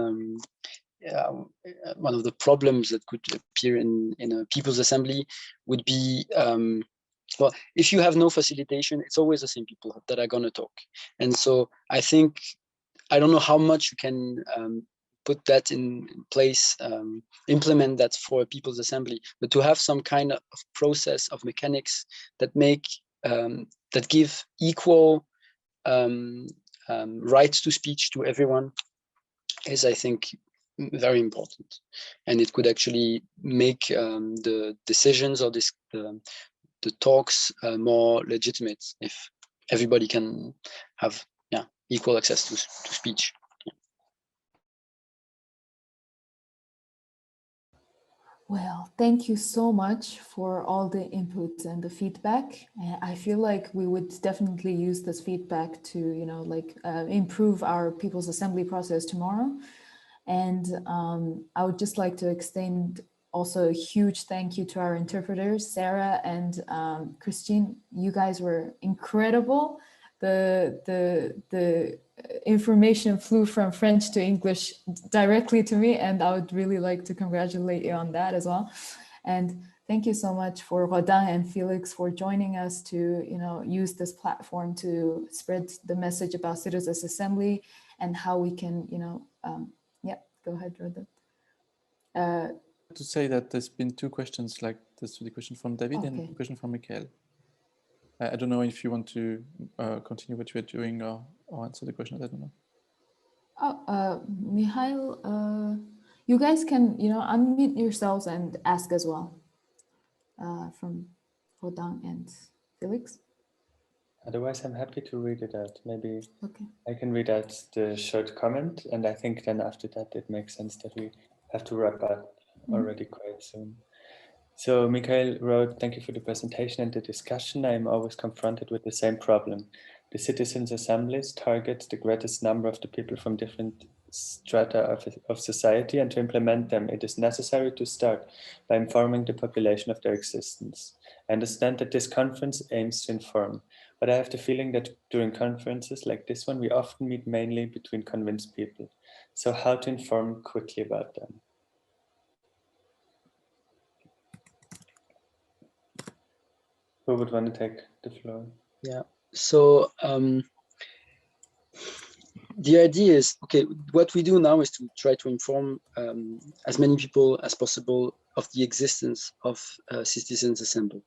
[SPEAKER 7] one of the problems that could appear in a People's Assembly would be, well, if you have no facilitation, it's always the same people that are going to talk. And so I think, I don't know how much you can put that in place, implement that for a People's Assembly, but to have some kind of process of mechanics that make, that give equal rights to speech to everyone is, I think, very important. And it could actually make the decisions or the talks more legitimate if everybody can have equal access to speech.
[SPEAKER 1] Well, thank you so much for all the inputs and the feedback. I feel like we would definitely use this feedback to, you know, like improve our People's Assembly process tomorrow. And I would just like to extend also a huge thank you to our interpreters, Sarah and Christine. You guys were incredible. The information flew from French to English directly to me, and I would really like to congratulate you on that as well. And thank you so much for Rodin and Felix for joining us to, you know, use this platform to spread the message about Citizens' Assembly and how we can, you know, go ahead, Rodin.
[SPEAKER 6] To say that there's been two questions, like there's the question from David and the question from Michael. I don't know if you want to continue what you are doing or answer the question. I don't know.
[SPEAKER 1] Oh, Mihail, you guys can, you know, unmute yourselves and ask as well from Rodin and Felix.
[SPEAKER 2] Otherwise, I'm happy to read it out. Maybe I can read out the short comment, and I think then after that, it makes sense that we have to wrap up already quite soon. So Michael wrote, "Thank you for the presentation and the discussion. I am always confronted with the same problem. The citizens' assemblies target the greatest number of the people from different strata of society, and to implement them, it is necessary to start by informing the population of their existence. I understand that this conference aims to inform, but I have the feeling that during conferences like this one, we often meet mainly between convinced people. So how to inform quickly about them? Who would want to take the floor?
[SPEAKER 7] Yeah. So the idea is, okay, what we do now is to try to inform as many people as possible of the existence of Citizens Assembly.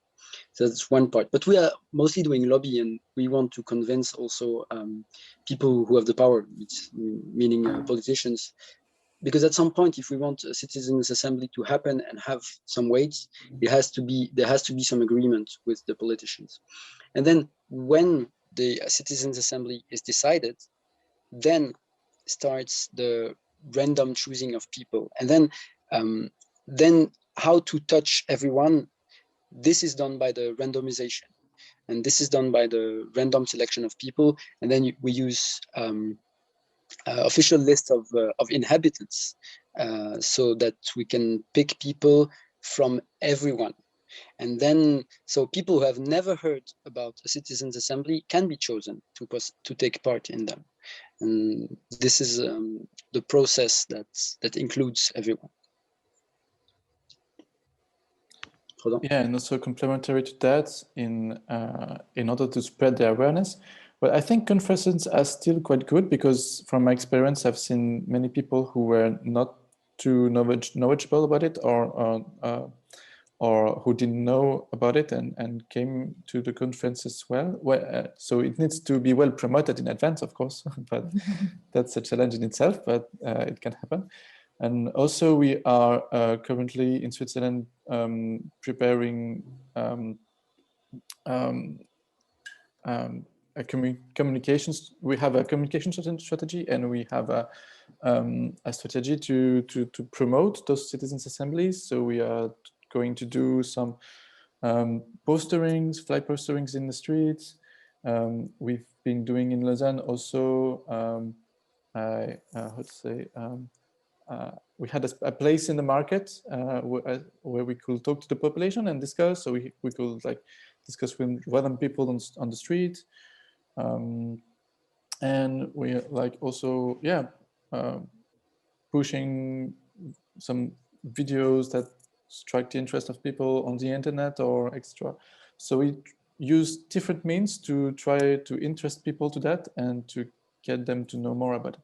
[SPEAKER 7] So that's one part. But we are mostly doing lobby, and we want to convince also people who have the power, meaning politicians. Because at some point, if we want a Citizens Assembly to happen and have some weight, there has to be some agreement with the politicians. And then when the Citizens Assembly is decided, then starts the random choosing of people. And then how to touch everyone, this is done by the randomization. And this is done by the random selection of people. And then we use official list of inhabitants so that we can pick people from everyone. And then, so people who have never heard about a Citizens Assembly can be chosen to take part in them. And this is the process that includes everyone.
[SPEAKER 6] Yeah, and also complementary to that, in order to spread the awareness. But I think conferences are still quite good, because from my experience, I've seen many people who were not too knowledgeable about it, or who didn't know about it and came to the conference as well. So it needs to be well promoted in advance, of course, but that's a challenge in itself, but it can happen. And also we are currently in Switzerland preparing a communications. We have a communication strategy, and we have a strategy to promote those citizens' assemblies. So we are going to do some posterings, fly posterings in the streets. We've been doing in Lausanne also. We had a place in the market where we could talk to the population and discuss. So we could like discuss with random people on the street, and we like also pushing some videos that strike the interest of people on the internet or extra. So we use different means to try to interest people to that and to get them to know more about it.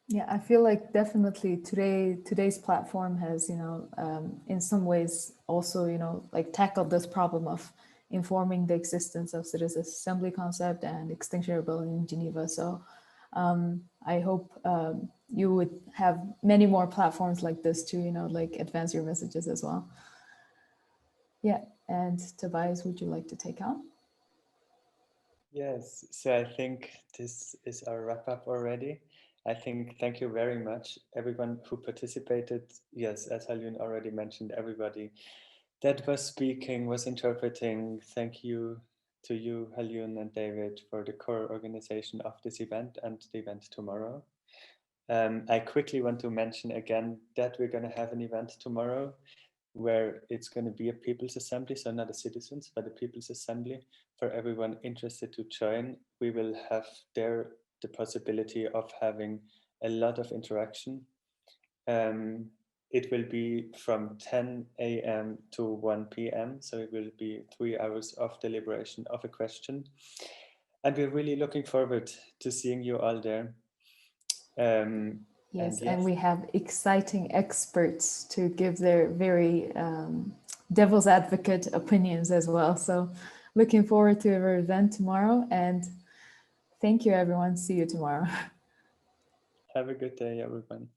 [SPEAKER 1] Yeah, I feel like definitely today's platform has, in some ways also, like tackled this problem of informing the existence of Citizens Assembly concept and Extinction Rebellion in Geneva. So I hope you would have many more platforms like this to, like advance your messages as well. Yeah, and Tobias, would you like to take on?
[SPEAKER 2] Yes, so I think this is our wrap up already. I think thank you very much, everyone who participated. Yes, as Halyun already mentioned, everybody that was speaking, was interpreting. Thank you to you, Halyun and David, for the core organization of this event and the event tomorrow. I quickly want to mention again that we're going to have an event tomorrow where it's going to be a People's Assembly, so not a citizens, but a People's Assembly for everyone interested to join. We will have there the possibility of having a lot of interaction. It will be from 10 a.m. to 1 p.m. So it will be 3 hours of deliberation of a question. And we're really looking forward to seeing you all there.
[SPEAKER 1] Yes, and we have exciting experts to give their very devil's advocate opinions as well. So looking forward to our event tomorrow, and thank you everyone. See you tomorrow.
[SPEAKER 2] Have a good day, everyone.